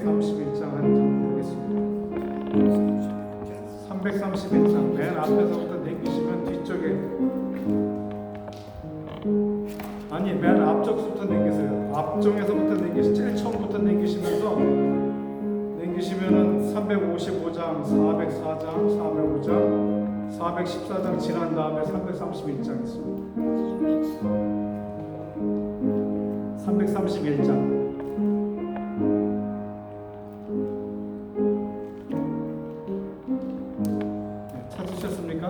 331장 한 장 보겠습니다. 331장 맨 앞에서부터 내기시면 뒤쪽에 아니 맨 앞쪽부터 내기세요. 앞쪽에서부터 내기시 제일 처음부터 내기시면은 355장, 404장, 405장, 414장 지난 다음에 331장 있습니다. 331장 찾으셨습니까?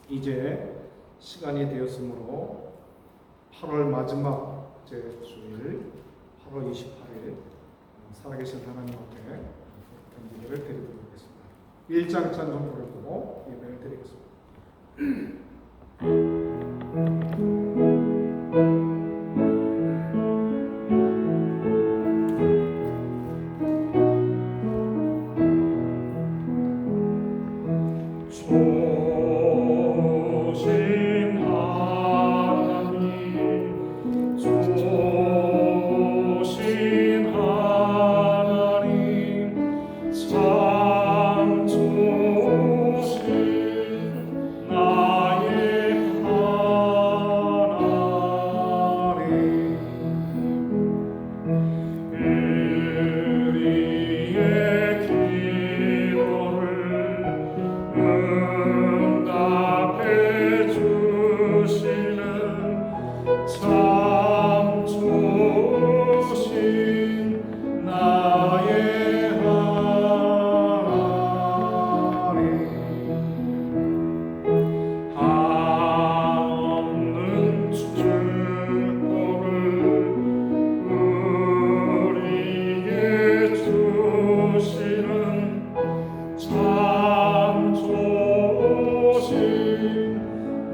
이제 시간이 되었으므로 8월 마지막 주일 8월 28일 살아계신 하나님 앞에 예배를 드리도록 하겠습니다. 1장 찬송 부르고 예배를 드리겠습니다. 조심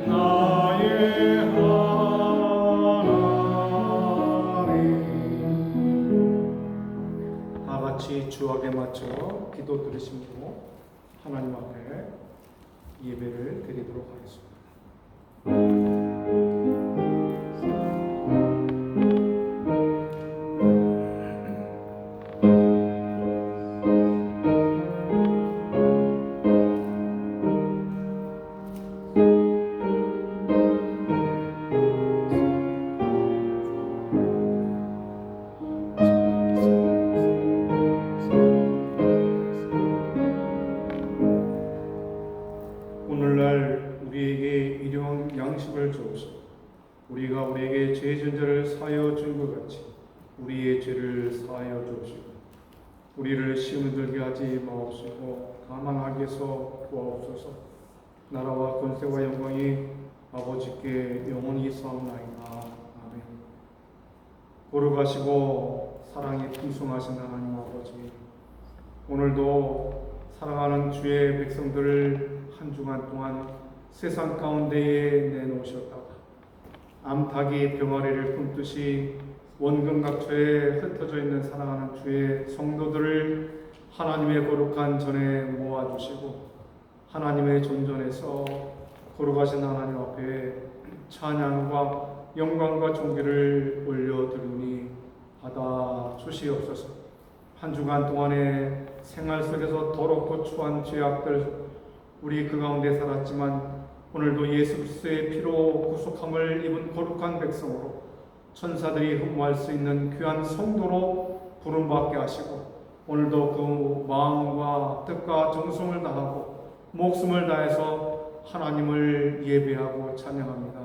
나의 하나님. 다 같이 주악에 맞춰 기도 드리시고 하나님 앞에 예배를 드리도록 하겠습니다. 오늘날 우리에게 일용 양식을 주옵시고 우리가 우리에게 죄 지은 자를 사하여 준 것 같이 우리의 죄를 사하여 주옵시고 우리를 시험에 들게 하지 마옵시고 다만 악에서 구하옵소서. 나라와 권세와 영광이 아버지께 영원히 사옵나이다. 아멘. 거룩하시고 사랑이 풍성하신 하나님 아버지, 오늘도 사랑하는 주의 백성들을 한 주간 동안 세상 가운데에 내놓으셨다가 암탉이 병아리를 품듯이 원근 각처에 흩어져 있는 사랑하는 주의 성도들을 하나님의 거룩한 전에 모아주시고 하나님의 존전에서 거룩하신 하나님 앞에 찬양과 영광과 존귀를 올려드리니 받아 주시옵소서. 한 주간 동안의 생활 속에서 더럽고 추한 죄악들 우리 그 가운데 살았지만 오늘도 예수 그리스도의 피로 구속함을 입은 거룩한 백성으로 천사들이 흠모할 수 있는 귀한 성도로 부름받게 하시고 오늘도 그 마음과 뜻과 정성을 다하고 목숨을 다해서 하나님을 예배하고 찬양합니다.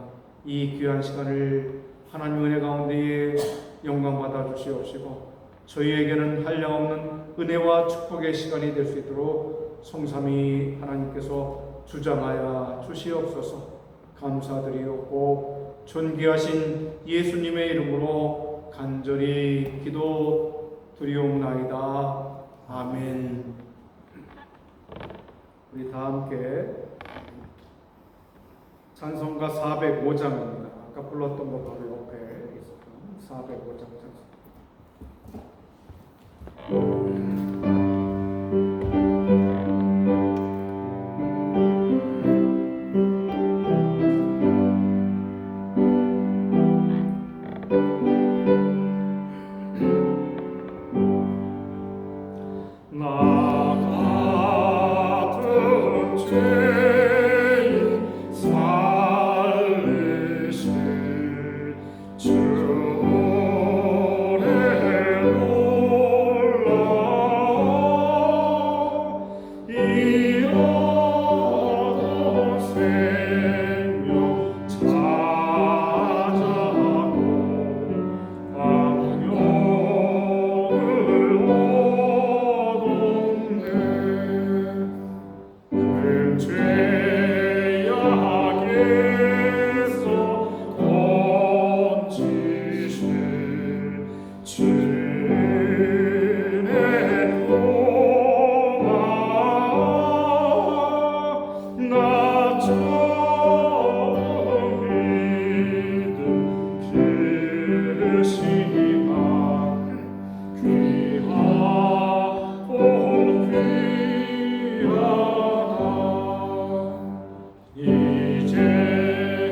이 귀한 시간을 하나님 은혜 가운데에 영광 받아 주시옵시고 저희에게는 한량없는 은혜와 축복의 시간이 될 수 있도록 성삼위 하나님께서 주장하여 주시옵소서. 감사드리옵고 존귀하신 예수님의 이름으로 간절히 기도 드리옵나이다. 아멘. 우리 다 함께 찬송가 405장입니다. 아까 불렀던 거 바로 옆에 있었던 405장 찬송. 이제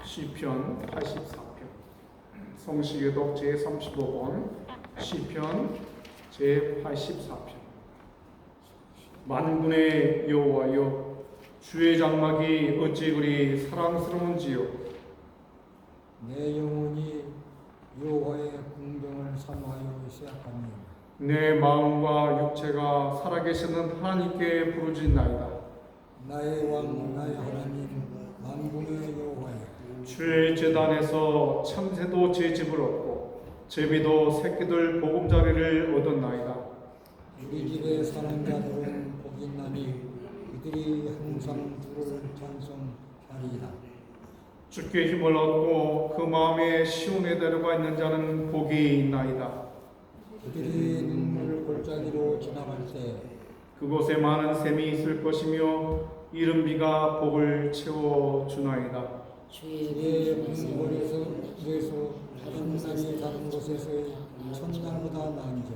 시편 84편, 성시교독 제35권, 시편 제84편. 만군의 여호와여, 주의 장막이 어찌 그리 사랑스러운지요. 내 영혼이 여호와의 궁경을 사모하여 시작하며 내 마음과 육체가 살아계시는 하나님께 부르짖나이다. 나의 왕 나의 하나님 만군의 여호와여, 주의 제단에서 참새도 제 집을 얻고 제비도 새끼들 보금자리를 얻었나이다. 우리 집에 사는 자들은 복이 있나니 그들이 항상 주를 찬송하리이다. 주께 힘을 얻고 그 마음에 시온에 데려가 있는 자는 복이 있나이다. 그들이 눈물 골짜기로 지나갈 때 그곳에 많은 샘이 있을 것이며 이른 비가 복을 채워주나이다. 주의 궁궐에서 한 날이 다른 곳에서의 천날보다 나은지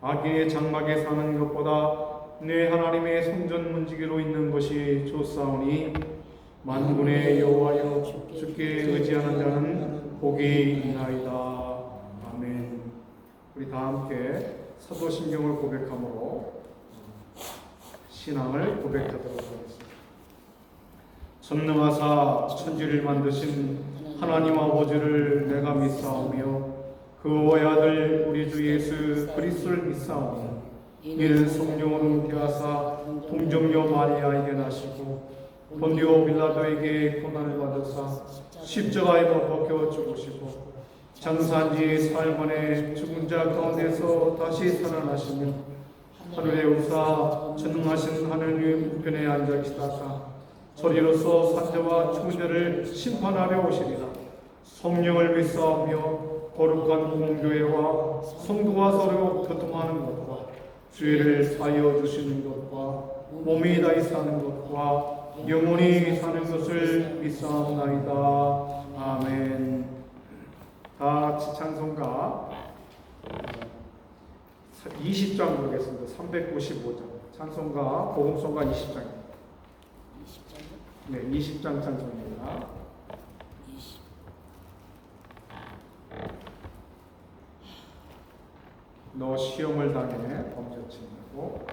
아기의 장막에 사는 것보다 내 하나님의 성전 문지기로 있는 것이 좋사오니 만군의 여호와여, 주께 의지하는 자는 복이 있나이다. 아멘. 우리 다 함께 사도신경을 고백함으로 신앙을 고백하도록 하겠습니다. 전능하사 천지를 만드신 하나님 아버지를 내가 믿사오며 그 아들 우리 주 예수 그리스도를 믿사오니 이는 성령으로 잉태하사 동정녀 마리아에게 나시고 본디오 빌라도에게 고난을 받으사 십자가에 못 박혀 죽으시고 장사한 지 사흘 만에 죽은 자 가운데서 다시 살아나시며 하늘에 오사 전능하신 하느님 우편에 앉아 계시다가 저리로서 산자와 죽은 자를 심판하려 오시리라. 성령을 믿사오며 거룩한 공교회와 성도와 서로 교통하는 것과 죄를 사하여 주시는 것과 몸이 다시 사는 것과 영원히 사는 것을 믿사옵나이다. 아멘. 다 같이 찬송가 20장 보겠습니다. 395장 찬송가 복음성가 20장입니다. 네, 20장 찬송입니다. 너 시험을 당해 범죄치고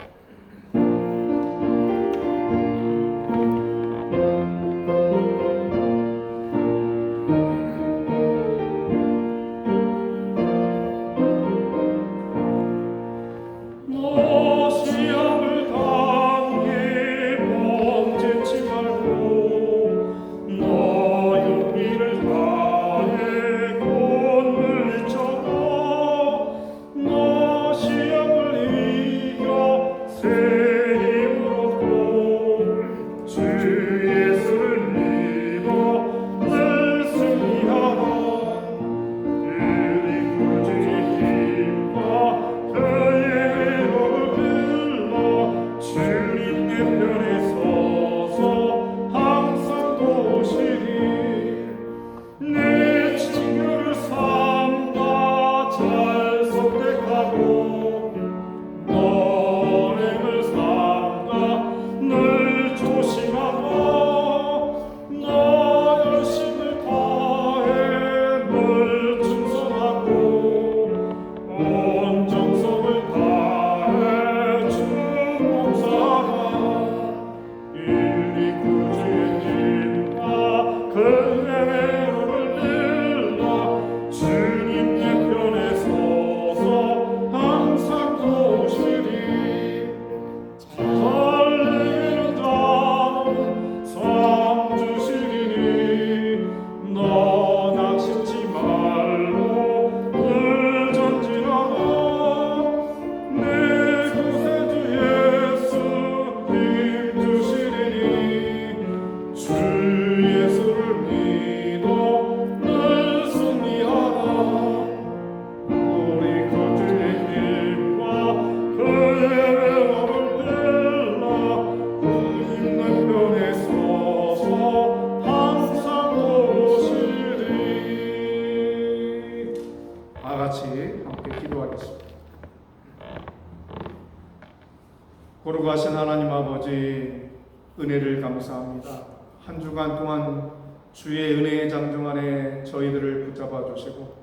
거룩하신 하나님 아버지, 은혜를 감사합니다. 한 주간 동안 주의 은혜의 장정 안에 저희들을 붙잡아 주시고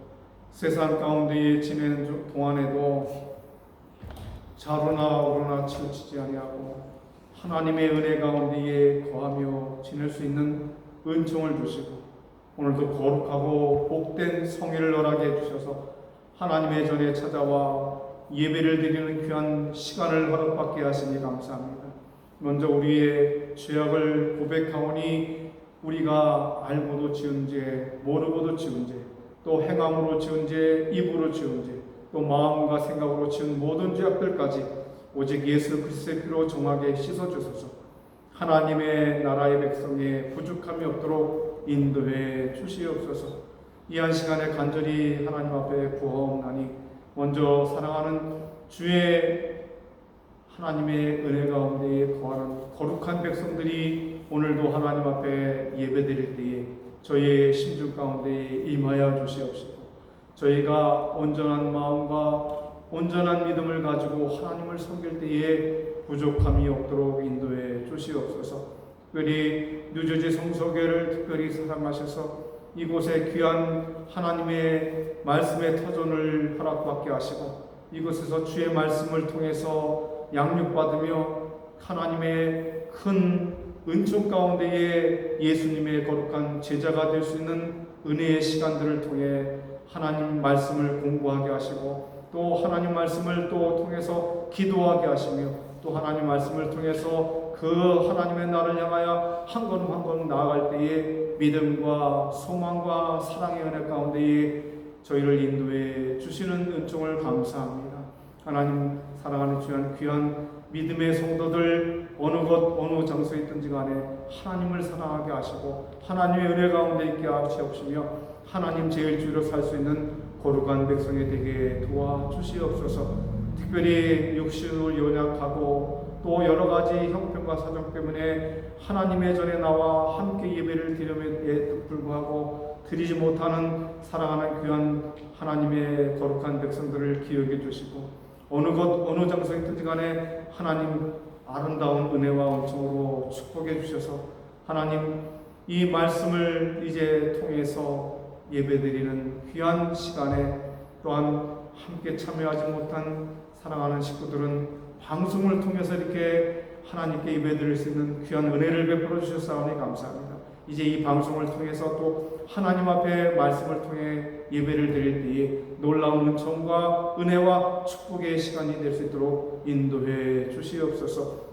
세상 가운데에 지내는 동안에도 자로나 오로나 치우치지 아니하고 하나님의 은혜 가운데에 거하며 지낼 수 있는 은총을 주시고 오늘도 거룩하고 복된 성회를 허락해 주셔서 하나님의 전에 찾아와 예배를 드리는 귀한 시간을 허락받게 하시니 감사합니다. 먼저 우리의 죄악을 고백하오니 우리가 알고도 지은 죄, 모르고도 지은 죄, 또 행함으로 지은 죄, 입으로 지은 죄, 또 마음과 생각으로 지은 모든 죄악들까지 오직 예수 그리스도의 피로 정하게 씻어주소서. 하나님의 나라의 백성에 부족함이 없도록 인도해 주시옵소서. 이 한 시간에 간절히 하나님 앞에 구하옵나니 먼저 사랑하는 주의 하나님의 은혜 가운데 거하는 거룩한 백성들이 오늘도 하나님 앞에 예배드릴 때에 저희의 심중 가운데 임하여 주시옵시고 저희가 온전한 마음과 온전한 믿음을 가지고 하나님을 섬길 때에 부족함이 없도록 인도해 주시옵소서. 특별히 뉴저지 성서교회를 특별히 사랑하셔서 이곳에 귀한 하나님의 말씀의 터전을 허락받게 하시고 이곳에서 주의 말씀을 통해서 양육받으며 하나님의 큰 은총 가운데에 예수님의 거룩한 제자가 될 수 있는 은혜의 시간들을 통해 하나님 말씀을 공부하게 하시고 또 하나님 말씀을 또 통해서 기도하게 하시며 또 하나님 말씀을 통해서 그 하나님의 나라를 향하여 한 걸음 한 걸음 나아갈 때에 믿음과 소망과 사랑의 은혜 가운데에 저희를 인도해 주시는 은총을 감사합니다. 하나님 사랑하는 주한 귀한 믿음의 성도들 어느 곳 어느 장소에 있든지 간에 하나님을 사랑하게 하시고 하나님의 은혜 가운데 있게 하시옵시며 하나님 제일주의로 살 수 있는 거룩한 백성이 되게 도와주시옵소서. 특별히 육신을 연약하고 또 여러 가지 형편과 사정 때문에 하나님의 전에 나와 함께 예배를 드림에도 불구하고 드리지 못하는 사랑하는 귀한 하나님의 거룩한 백성들을 기억해 주시고 어느 곳 어느 장소에 있든지 간에 하나님 아름다운 은혜와 은총으로 축복해 주셔서 하나님 이 말씀을 이제 통해서 예배드리는 귀한 시간에 또한 함께 참여하지 못한 사랑하는 식구들은 방송을 통해서 이렇게 하나님께 예배드릴 수 있는 귀한 은혜를 베풀어 주셨사오니 감사합니다. 이제 이 방송을 통해서 또 하나님 앞에 말씀을 통해 예배를 드릴 때에 놀라운 은총과 은혜와 축복의 시간이 될 수 있도록 인도해 주시옵소서.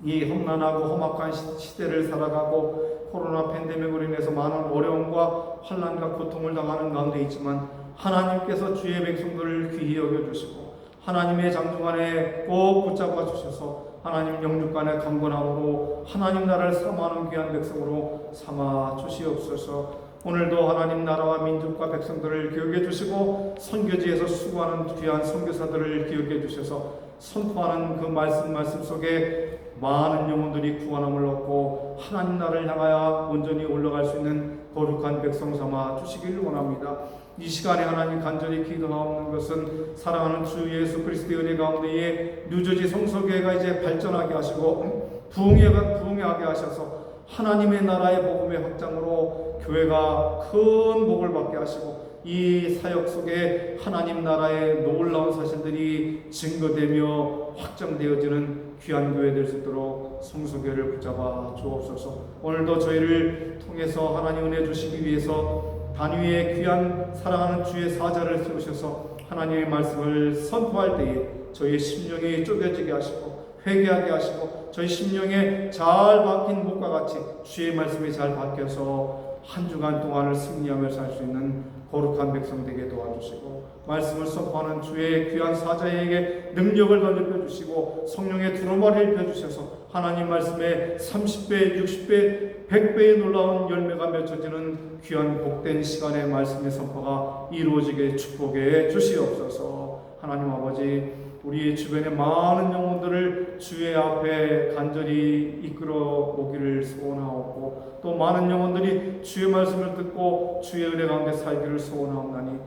이 험난하고 험악한 시대를 살아가고 코로나 팬데믹으로 인해서 많은 어려움과 환난과 고통을 당하는 가운데 있지만 하나님께서 주의 백성들을 귀히 여겨주시고 하나님의 장중 안에 꼭 붙잡아 주셔서 하나님 영육간의 강건함으로 하나님 나라를 사모하는 귀한 백성으로 삼아 주시옵소서. 오늘도 하나님 나라와 민족과 백성들을 기억해 주시고 선교지에서 수고하는 귀한 선교사들을 기억해 주셔서 선포하는 그 말씀 속에 많은 영혼들이 구원함을 얻고 하나님 나라를 향하여 온전히 올라갈 수 있는 거룩한 백성 삼아 주시길 원합니다. 이 시간에 하나님 간절히 기도하옵는 것은 사랑하는 주 예수 그리스도의 은혜 가운데에 뉴저지 성서교회가 이제 발전하게 하시고 부흥하게 하셔서 하나님의 나라의 복음의 확장으로 교회가 큰 복을 받게 하시고 이 사역 속에 하나님 나라의 놀라운 사실들이 증거되며 확장되어지는 귀한 교회 될 수 있도록 성소교회를 붙잡아 주옵소서. 오늘도 저희를 통해서 하나님 은혜 주시기 위해서 단위의 귀한 사랑하는 주의 사자를 세우셔서 하나님의 말씀을 선포할 때에 저희의 심령이 쪼개지게 하시고 회개하게 하시고 저희 심령에 잘 박힌 목과 같이 주의 말씀이 잘 박혀서 한 주간 동안을 승리하며 살 수 있는 거룩한 백성 되게 도와주시고 말씀을 선포하는 주의 귀한 사자에게 능력을 더 입혀주시고 성령의 두루마리를 입혀주셔서 하나님 말씀에 30배, 60배, 100배의 놀라운 열매가 맺혀지는 귀한 복된 시간의 말씀의 선포가 이루어지게 축복해 주시옵소서. 하나님 아버지 우리 주변의 많은 영혼들을 주의 앞에 간절히 이끌어 오기를 소원하옵고 또 많은 영혼들이 주의 말씀을 듣고 주의 은혜 가운데 살기를 소원하옵나니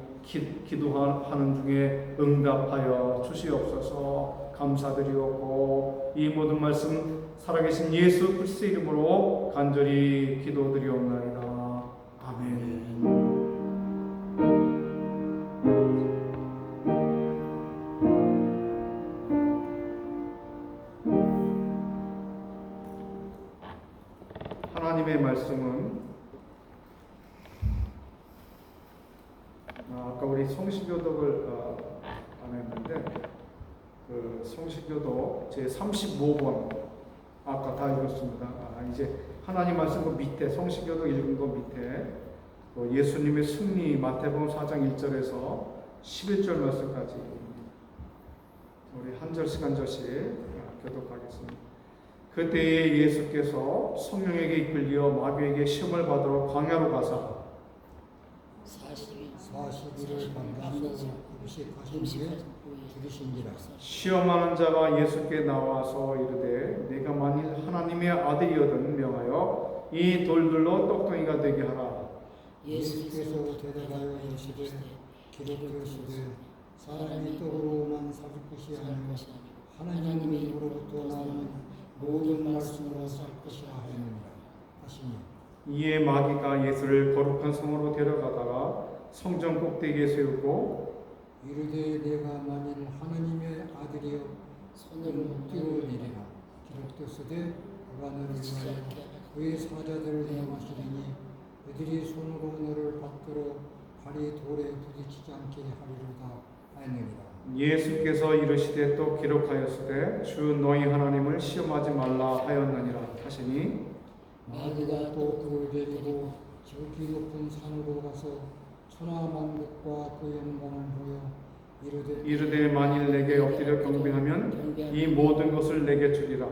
기도하는 중에 응답하여 주시옵소서. 감사드리옵고 이 모든 말씀 살아계신 예수 그리스도의 이름으로 간절히 기도드리옵나이다. 아까 우리 성시교독을 안 했는데 그 성시교독 제 35번 아까 다 읽었습니다. 이제 하나님 말씀 그 밑에 성시교독 읽은 거 밑에 그 예수님의 승리 마태복음 4장 1절에서 11절 말씀까지 우리 한 절씩 한 절씩 교독하겠습니다. 그때에 예수께서 성령에게 이끌려 마귀에게 시험을 받으러 광야로 가사 40일을 밤낮으로 금식하신 후에 죽으신지라. 시험하는 자가 예수께 나와서 이르되 내가 만일 하나님의 아들이거든 명하여 이 돌들로 떡덩이가 되게 하라. 예수께서 대답하여 이르시되 기록되었으되 사람이 떡으로만 살 것이 아니요 하나님의 입으로부터 나오는 모든 말씀으로 살 것이라 하시니. 이에 마귀가 예수를 거룩한 성으로 데려가다가 성전 꼭대기에 세우고 이르되 내가 만일 하나님의 아들이여 손을 띄워내리라. 기록되었으되 그가 너를 위하여 그의 사자들을 명하시리니 그들이 손으로 너를 받들어 발이 돌에 부딪히지 않게 하리로다 하였느니라. 예수께서 이르시되 또 기록하였으되 주 너희 하나님을 시험하지 말라 하였느니라 하시니 마귀가 또 그를 데리고 지극히 높은 산으로 가서 천하만국과 그 영광을 보여 이르되 만일 내게 엎드려 경배하면 이 모든 것을 내게 주리라.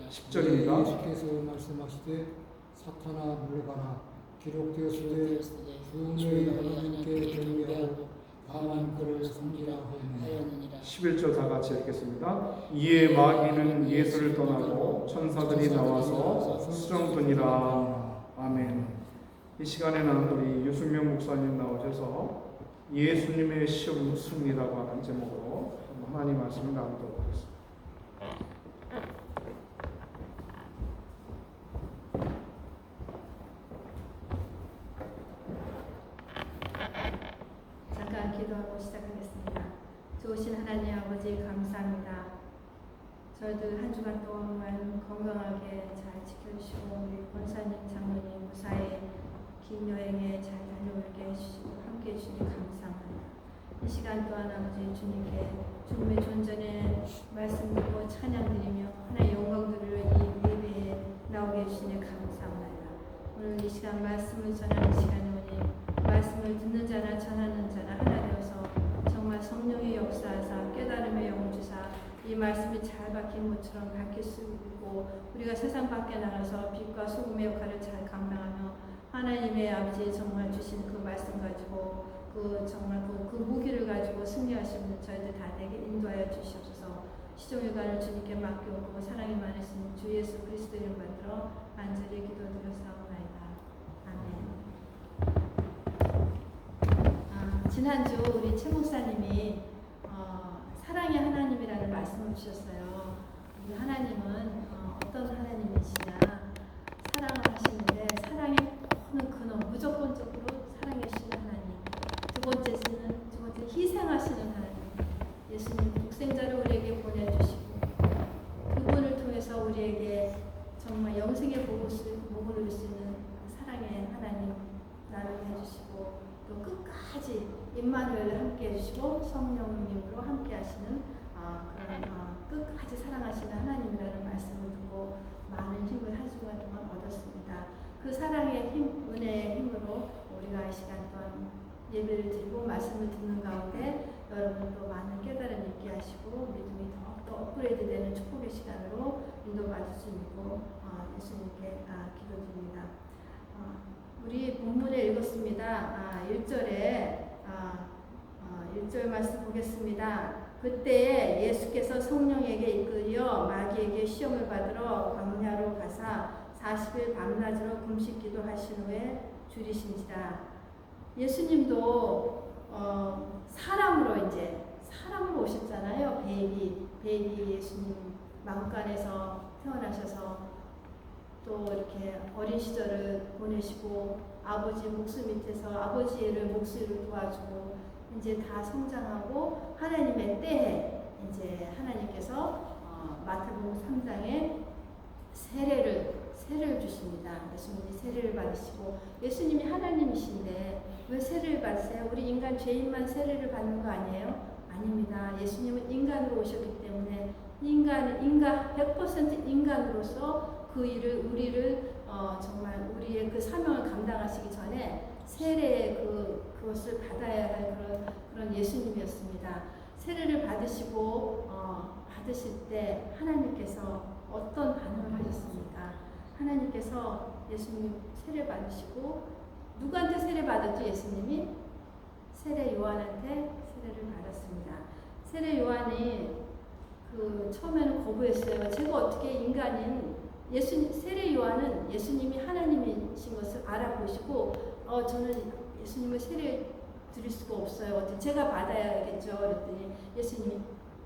10절입니다. 예수께서 말씀하시되 사탄아 물러가라. 기록되었으되 주 너희 하나님께 경배하고 다만 그를 섬기라 하였느니라. 11절 다 같이 읽겠습니다. 이에 마귀는 예수를 떠나고 천사들이 나와서 수정하니라. 아멘. 이 시간에는 우리 유승명 목사님 나오셔서 예수님의 시험 승리라고 하는 제목으로 하나님 말씀을 나누도록 하겠습니다. 잠깐 기도하고 시작하겠습니다. 좋으신 하나님 아버지 감사합니다. 저희들 한 주간 동안 건강하게 잘 지켜주시고 우리 권사님, 장로님 무사히 긴 여행에 잘 다녀오게 해주시고 함께 해주시니 감사합니다. 이 시간 또한 아버지 주님께 주님의 존전에 말씀 듣고 찬양 드리며 하나의 영광들을 이 예배에 나오게 해주시니 감사합니다. 오늘 이 시간 말씀을 전하는 시간에 오니 말씀을 듣는 자나 전하는 자나 하나 되어서 정말 성령의 역사하사 깨달음의 영을 주사 이 말씀이 잘 박힌 것처럼 밝힐 수 있고 우리가 세상 밖에 나가서 빛과 소금의 역할을 잘 감당하며 하나님의 아버지 정말 주신 그 말씀 가지고 정말 그 무기를 가지고 승리하시는 저희들 다 되게 인도하여 주시옵소서. 시종일관을 주님께 맡겨오고 사랑이 많으신 주 예수 그리스도 이름 받들어 간절히 기도드렸사옵나이다. 아멘. 지난주 우리 최 목사님이 사랑의 하나님이라는 말씀을 주셨어요. 우리 하나님은 어떤 하나님이시냐? 사랑을 하시는데 사랑의 근원 무조건적으로 사랑해 주시는 하나님. 두 번째 희생하시는 하나님. 예수님 독생자를 우리에게 보내주시고 그분을 통해서 우리에게 정말 영생의 복을 누릴 수 있는 사랑의 하나님 나누게 해주시고 또 끝까지 임마누엘을 함께 해주시고 성령님으로 함께 하시는 끝까지 사랑하시는 하나님이라는 말씀을 듣고 많은 힘을 한 주간 동안 얻었습니다. 그 사랑의 힘, 은혜의 힘으로 우리가 이 시간 동안 예배를 드리고 말씀을 듣는 가운데 여러분도 많은 깨달음 있게 하시고 믿음이 더욱더 업그레이드되는 축복의 시간으로 인도받을 수 있고 예수님께 기도드립니다. 우리 본문에 읽었습니다. 1절에 1절 말씀 보겠습니다. 그때에 예수께서 성령에게 이끌려 마귀에게 시험을 받으러 광야로 가사 40일 밤낮으로 금식 기도하신 후에 줄이신지라. 예수님도 사람으로 오셨잖아요. 베이비 예수님 마음간에서 태어나셔서 또 이렇게 어린 시절을 보내시고 아버지 목수 밑에서 아버지를 목수를 도와주고 이제 다 성장하고 하나님의 때에 이제 하나님께서 마태복음 3장에 세례를 주십니다. 예수님이 세례를 받으시고 예수님이 하나님이신데 왜 세례를 받으세요? 우리 인간 죄인만 세례를 받는 거 아니에요? 아닙니다. 예수님은 인간으로 오셨기 때문에 인간 100% 인간으로서 그 일을 우리를 정말 우리의 그 사명을 감당하시기 전에 세례의 그것을 받아야 할 그런 예수님이었습니다. 세례를 받으시고 받으실 때 하나님께서 어떤 반응을 하셨습니까? 하나님께서 예수님 세례 받으시고 누구한테 세례 받았죠? 예수님이 세례 요한한테 세례를 받았습니다. 세례 요한이 처음에는 거부했어요. 제가 어떻게 인간인 세례 요한은 예수님이 하나님이신 것을 알아보시고 저는 예수님을 세례 드릴 수가 없어요. 어떻게 제가 받아야겠죠. 그랬더니 예수님이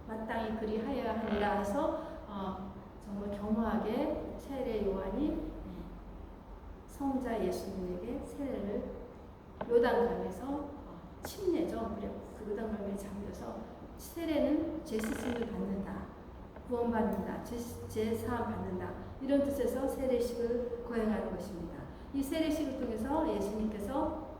마땅히 그리하여야 하니라 해서 정말 겸허하게 세례 요한이 성자 예수님에게 세례를 요단강에서 침례죠. 그 요단강에 잠겨서 세례는 죄 씻음을 받는다, 구원받는다, 죄 사함 받는다 이런 뜻에서 세례식을 거행하는 것입니다. 이 세례식을 통해서 예수님께서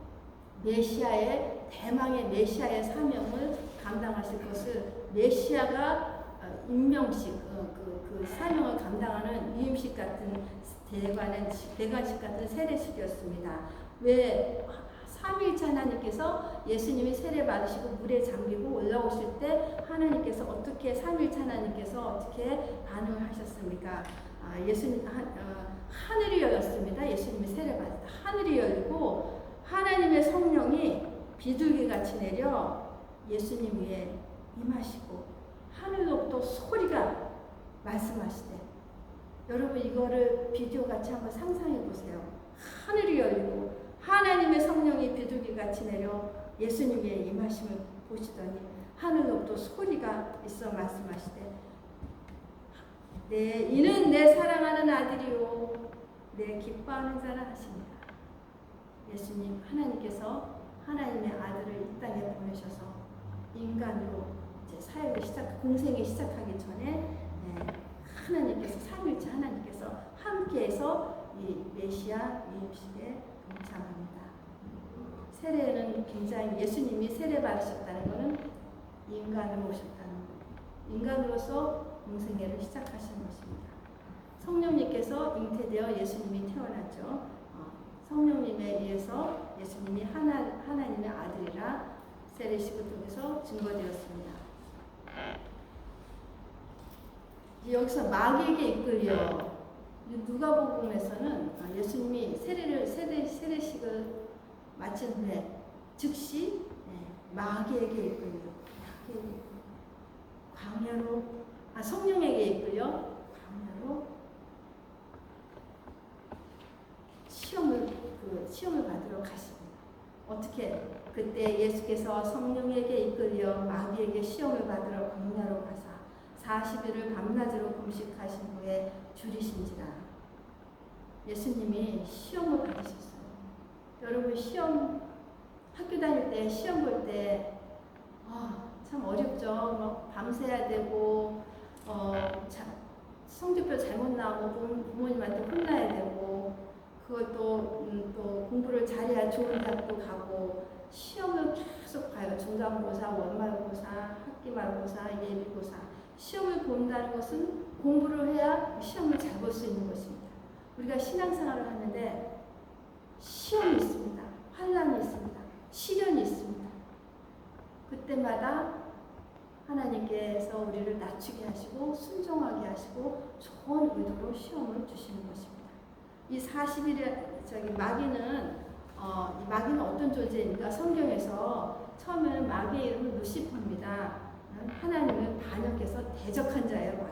메시아의 대망의 메시아의 사명을 감당하실 것을 메시아가 임명식 그 사명을 감당하는 위임식 같은 대관식 같은 세례식이었습니다. 왜 삼위일체 하나님께서 예수님이 세례 받으시고 물에 잠기고 올라오실 때 하나님께서 어떻게 삼위일체 하나님께서 어떻게 반응을 하셨습니까? 예수님 하늘이 열렸습니다. 예수님이 세례 받을 때 하늘이 열리고 하나님의 성령이 비둘기 같이 내려 예수님 위에 임하시고 하늘로부터 소리가 말씀하시되 여러분 이거를 비디오 같이 한번 상상해 보세요. 하늘이 열리고 하나님의 성령이 비둘기 같이 내려 예수님 위에 임하심을 보시더니 하늘로부터 소리가 있어 말씀하시되 이는 내 사랑하는 아들이요 내 기뻐하는 자라 하십니다. 예수님 하나님께서 하나님의 아들을 이 땅에 보내셔서 인간으로 이제 사역을 공생이 시작하기 전에 하나님께서 삼위일체 하나님께서 함께해서 이 메시아 위임식에 동참합니다. 세례는 굉장히 예수님이 세례 받으셨다는 것은 인간으로 오셨다는 것, 인간으로서 공생애를 시작하신 것입니다. 성령님께서 잉태되어 예수님이 태어났죠. 성령님에 의해서 예수님이 하나님의 아들이라 세례식을 통해서 증거되었습니다. 여기서 마귀에게 이끌려 누가복음에서는 예수님이 세례식을 마친 후에 즉시 마귀에게 이끌려 광야로 성령에게 이끌려 광야로 시험을 받으러 가십니다. 어떻게 그때 예수께서 성령에게 이끌려 마귀에게 시험을 받으러 광야로 가사 40일을 밤낮으로 금식하신 후에 줄이신지라. 예수님이 시험을 받으셨어요. 여러분 시험 학교 다닐 때 시험 볼 때 참 어렵죠. 밤새야 되고 성적표 잘못 나오고 부모님한테 혼나야 되고 그것도 또 공부를 잘해야 좋은 대학도 가고 시험을 계속 봐요. 중간고사, 원말고사, 학기말고사, 예비고사. 시험을 본다는 것은 공부를 해야 시험을 잘 볼 수 있는 것입니다. 우리가 신앙생활을 하는데 시험이 있습니다. 환난이 있습니다. 시련이 있습니다. 그때마다 하나님께서 우리를 낮추게 하시고 순종하게 하시고 좋은 의도로 시험을 주시는 것입니다. 이 40일에 마귀는 어떤 존재입니까? 성경에서 처음에는 마귀의 이름은 루시퍼입니다. 하나님을 반역해서 대적한 자예요.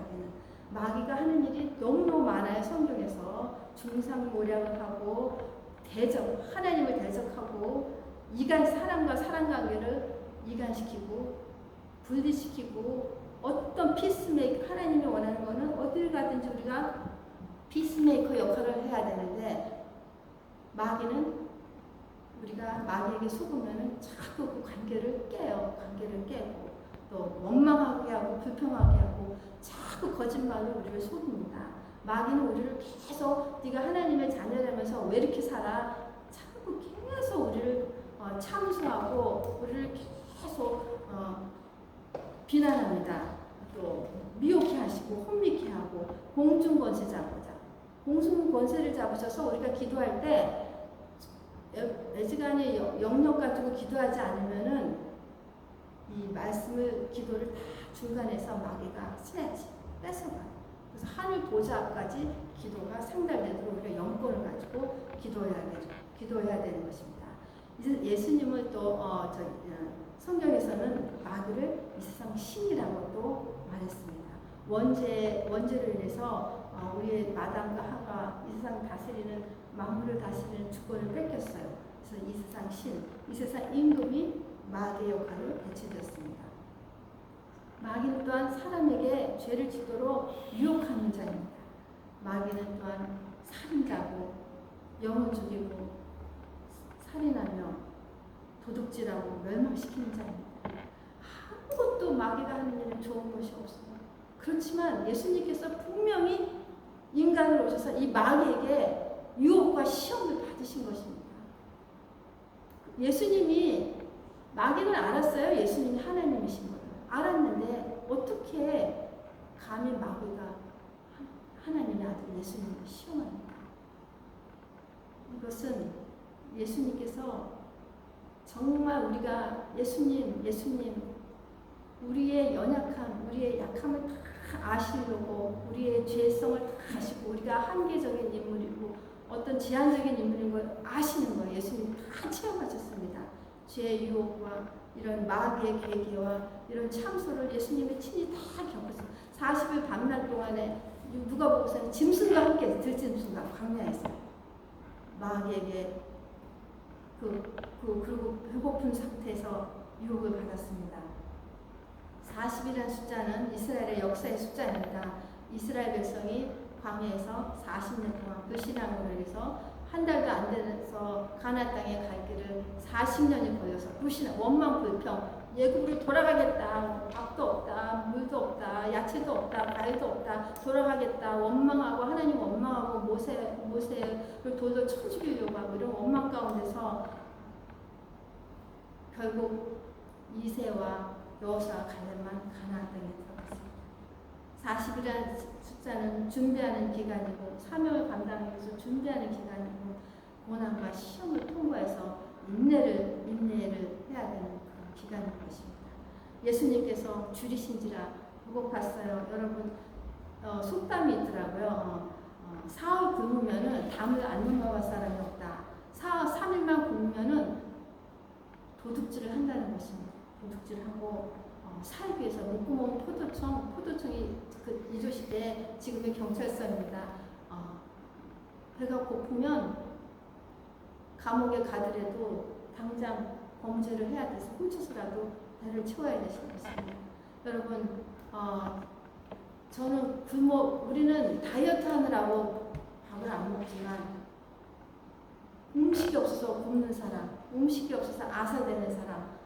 마귀가 하는 일이 너무너무 많아요. 성경에서 중상모략을 하고 하나님을 대적하고 사람과 사람 관계를 이간시키고 분리시키고 어떤 하나님이 원하는 것은 어딜 가든지 우리가 피스메이커 역할을 해야 되는데 마귀는 우리가 마귀에게 속으면 자꾸 그 관계를 깨요. 관계를 깨고 또 원망하게 하고 불평하게 하고 자꾸 거짓말로 우리를 속입니다. 마귀는 우리를 계속 네가 하나님의 자녀라면서 왜 이렇게 살아? 자꾸 계속 우리를 우리를 계속 비난합니다. 또 미혹해 하시고 혼미케 하고 공중 권세 잡으자. 공중 권세를 잡으셔서 우리가 기도할 때 애지간히 영역 가지고 기도하지 않으면은 이 말씀을 기도를 다 중간에서 마귀가 스네치 뺏어가요. 그래서 하늘 보좌 앞까지 기도가 상달되도록 우리가 영권을 가지고 기도해야 되는 것입니다. 이제 예수님은 또 성경에서는 마귀를 이 세상 신이라고 또 말했습니다. 원죄를 인해서 우리의 마담과 하가 이 세상 다스리는 만물을 다스리는 주권을 뺏겼어요. 그래서 이 세상 신, 이 세상 임금이 마귀의 역할을 배치되었습니다. 마귀는 또한 사람에게 죄를 짓도록 유혹하는 자입니다. 마귀는 또한 살인자고 영을 죽이고 살인하며 도둑질하고 멸망시키는 자입니다. 아무것도 마귀가 하는 일은 좋은 것이 없어요. 그렇지만 예수님께서 분명히 인간으로 오셔서 이 마귀에게 유혹과 시험을 받으신 것입니다. 예수님이 마귀는 알았어요. 예수님이 하나님이신 걸 알았는데 어떻게 감히 마귀가 하나님의 아들 예수님을 시험합니까? 이것은 예수님께서 정말 우리가 예수님 우리의 연약함, 우리의 약함을 다 아시려고 우리의 죄성을 다 아시고 우리가 한계적인 인물이고 어떤 제한적인 인물인 걸 아시는 거예요. 예수님 다 체험하셨습니다. 죄의 유혹과 이런 마귀의 계계와 이런 참소를 예수님이 친히 다 겪었어요. 40일 밤낮 동안에 누가복음서는 짐승과 함께 들짐승과 광야에서 마귀에게 그리고 배고픈 상태에서 유혹을 받았습니다. 40이라는 숫자는 이스라엘의 역사의 숫자입니다. 이스라엘 백성이 광야에서 40년 동안 불신앙으로 해서 한 달도 안 돼서 가나안 땅에 갈 길을 40년이 걸려서 불신앙, 원망, 불평, 예굽으로 돌아가겠다, 밥도 없다, 물도 없다, 야채도 없다, 과일도 없다, 돌아가겠다, 원망하고 하나님 원망하고 모세를 돌로 쳐 죽이려고 하고 이런 원망 가운데서 결국 이새와 여호수아 갈렙만 가나안 땅에 들어갔습니다. 40이라는 숫자는 준비하는 기간이고 사명을 감당하기 위해서 준비하는 기간이고 고난과 시험을 통과해서 인내를 해야 되는 그런 기간인 것입니다. 예수님께서 줄이신지라 배고팠어요. 여러분 속담이 있더라고요. 사흘 굶으면은 담을 안 넘어갈 사람이 없다. 3일만 굶으면은 도둑질을 한다는 것입니다. 도둑질을 하고 살기 위해서 목구멍 포도청이 그 이조 시대 지금의 경찰서입니다. 배가 고프면 감옥에 가더라도 당장 범죄를 해야 돼서 훔쳐서라도 배를 채워야 되는 것입니다. 여러분, 저는 우리는 다이어트 하느라고 밥을 안 먹지만 음식이 없어서 굶는 사람, 음식이 없어서 아사되는 사람,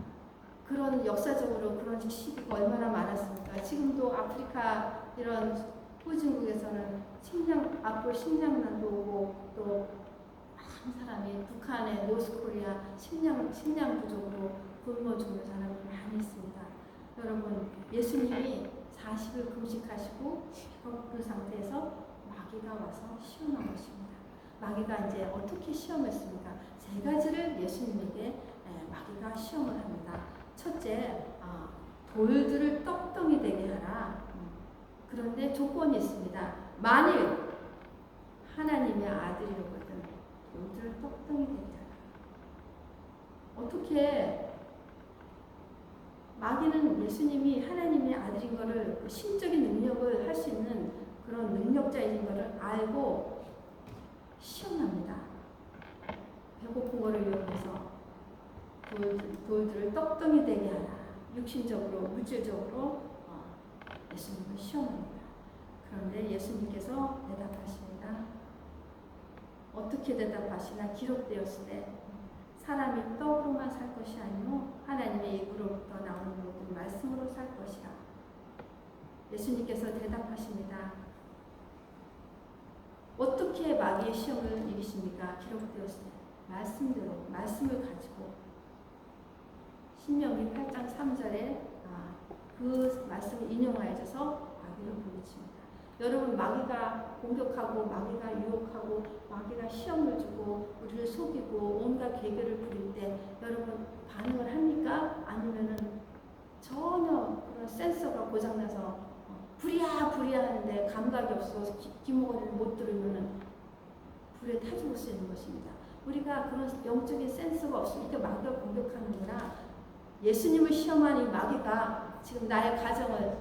그런 역사적으로 그런 시기가 얼마나 많았습니까? 지금도 아프리카 이런 후진국에서는 앞으로 식량난도 오고 또 많은 사람이 북한의 노스코리아 식량 부족으로 굶어 죽는 사람이 많이 있습니다. 여러분, 예수님이 40일 금식하시고 배고픈 상태에서 마귀가 와서 시험한 것입니다. 마귀가 이제 어떻게 시험했습니까? 세 가지를 예수님에게 마귀가 시험을 합니다. 첫째, 돌들을 떡덩이 되게 하라. 그런데 조건이 있습니다. 만일 하나님의 아들이로거든 돌들을 떡덩이 되게 하라. 어떻게 마귀는 예수님이 하나님의 아들인 것을 신적인 능력을 할 수 있는 그런 능력자인 것을 알고 시험합니다. 배고픈 것을 이용해서 돌들을 떡덩이 되게 하라. 육신적으로 물질적으로 예수님을 시험합니다. 그런데 예수님께서 대답하십니다. 어떻게 대답하시나? 기록되었을 때 사람이 떡으로만 살 것이 아니요 하나님의 입으로부터 나오는 모든 말씀으로 살 것이라. 예수님께서 대답하십니다. 어떻게 마귀의 시험을 이기십니까? 기록되었을 때 말씀대로 말씀을 가지고 신명기 8장 3절에 그 말씀을 인용하여서 마귀를 물리칩니다. 여러분, 마귀가 공격하고 마귀가 유혹하고 마귀가 시험을 주고 우리를 속이고 온갖 계계를 부릴 때 여러분 반응을 합니까? 아니면은 전혀 그런 센서가 고장나서 불이야 하는데 감각이 없어서 귀머거리를 못 들으면은 불에 타 죽을 수 있는 것입니다. 우리가 그런 영적인 센서가 없으니까 마귀가 공격하는구나. 예수님을 시험하는 마귀가 지금 나의 가정을,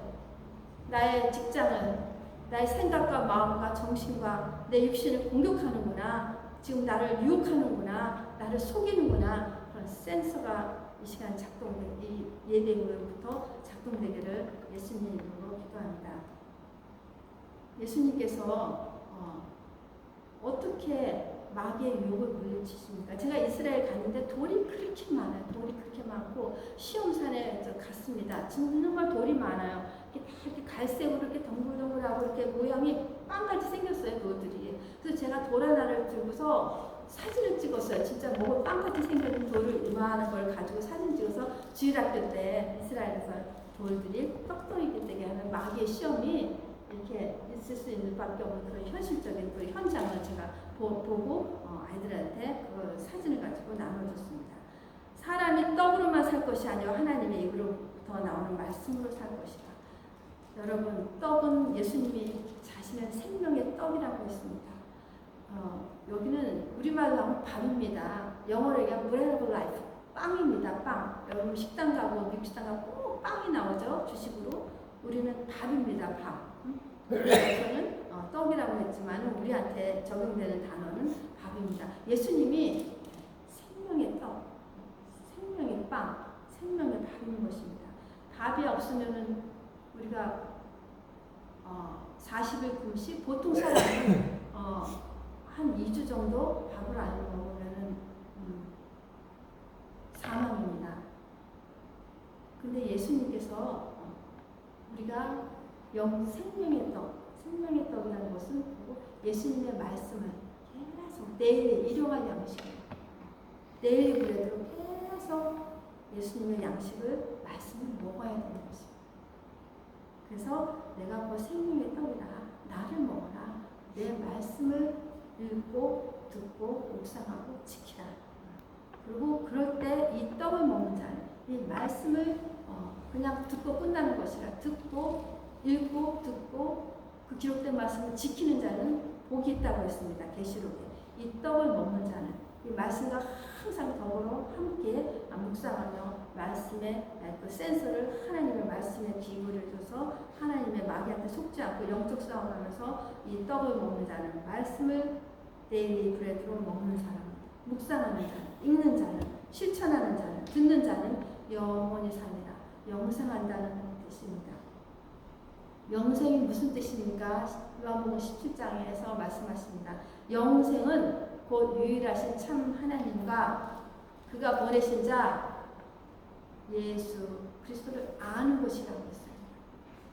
나의 직장을, 나의 생각과 마음과 정신과 내 육신을 공격하는구나. 지금 나를 유혹하는구나. 나를 속이는구나. 그런 센서가 이 시간 이 예배후부터 작동되기를 예수님 이름으로 기도합니다. 예수님께서 어떻게 마귀의 유혹을 물리치십니까? 제가 이스라엘 갔는데 돌이 그렇게 많아요. 돌이 그렇게 많고 시험산에 갔습니다. 정말 돌이 많아요. 이렇게 갈색으로 이렇게 덩글덩글하고 이렇게 모양이 빵같이 생겼어요. 돌들이. 그래서 제가 돌 하나를 들고서 사진을 찍었어요. 진짜 목을 빵같이 생긴 돌을 이만한 걸 가지고 사진 찍어서 주일학교 때 이스라엘에서 돌들이 떡덩이게 되게 하는 마귀의 시험이 이렇게 있을 수 있는 밖에 없는 그런 현실적인 그 현장을 제가 보고 아이들한테 그 사진을 가지고 나눠줬습니다. 사람이 떡으로만 살 것이 아니라 하나님의 입으로부터 나오는 말씀으로 살 것이다. 여러분, 떡은 예수님이 자신의 생명의 떡이라고 했습니다. 여기는 우리말로 하면 밥입니다. 영어로 얘기하면 bread of life, 빵입니다. 빵. 여러분 식당 가고 미국 식당 가고 꼭 빵이 나오죠. 주식으로. 우리는 밥입니다. 밥. 여기서는 떡이라고 했지만 우리한테 적용되는 단어는 밥입니다. 예수님이 생명의 떡, 생명의 빵, 생명의 밥인 것입니다. 밥이 없으면은 우리가 40일 굶시 보통 사람은 한 2주 정도 밥을 안 먹으면은 사망입니다. 근데 예수님께서 우리가 생명의 떡이라는 것은 예수님의 말씀을 계속 내일 일용할 양식을 내일 브레드로 계속 예수님의 말씀을 먹어야 되는 것입니다. 그래서 내가 그 생명의 떡이라 나를 먹어라. 내 말씀을 읽고 듣고 묵상하고 지키라. 그리고 그럴 때 이 떡을 먹는 자는 이 말씀을 그냥 듣고 끝나는 것이라 듣고 읽고 듣고 그 기록된 말씀을 지키는 자는 복이 있다고 했습니다. 계시록에. 이 떡을 먹는 자는 이 말씀과 항상 더불어 함께 묵상하며 말씀의 그 센서를 하나님의 말씀에 기울여 줘서 하나님의 마귀한테 속지 않고 영적 싸움을 하면서 이 떡을 먹는 자는 말씀을 데일리 브레드로 먹는 사람, 묵상하는 자는, 읽는 자는, 실천하는 자는, 듣는 자는 영원히 삽니다. 영생한다는 뜻입니다. 영생이 무슨 뜻입니까? 요한복음 17장에서 말씀하십니다. 영생은 곧 유일하신 참 하나님과 그가 보내신 자 예수 그리스도를 아는 것이라고 했어요.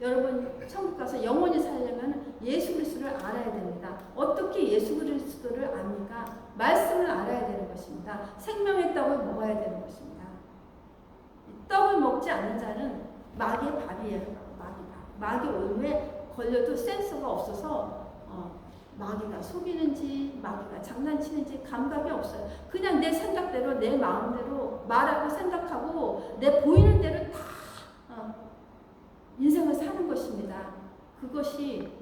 여러분 천국 가서 영원히 살려면 예수 그리스도를 알아야 됩니다. 어떻게 예수 그리스도를 압니까? 말씀을 알아야 되는 것입니다. 생명의 떡을 먹어야 되는 것입니다. 떡을 먹지 않는 자는 마귀의 밥이에요. 마귀 올무에 걸려도 센서가 없어서 마귀가 속이는지 마귀가 장난치는지 감각이 없어요. 그냥 내 생각대로 내 마음대로 말하고 생각하고 내 보이는 대로 다 인생을 사는 것입니다. 그것이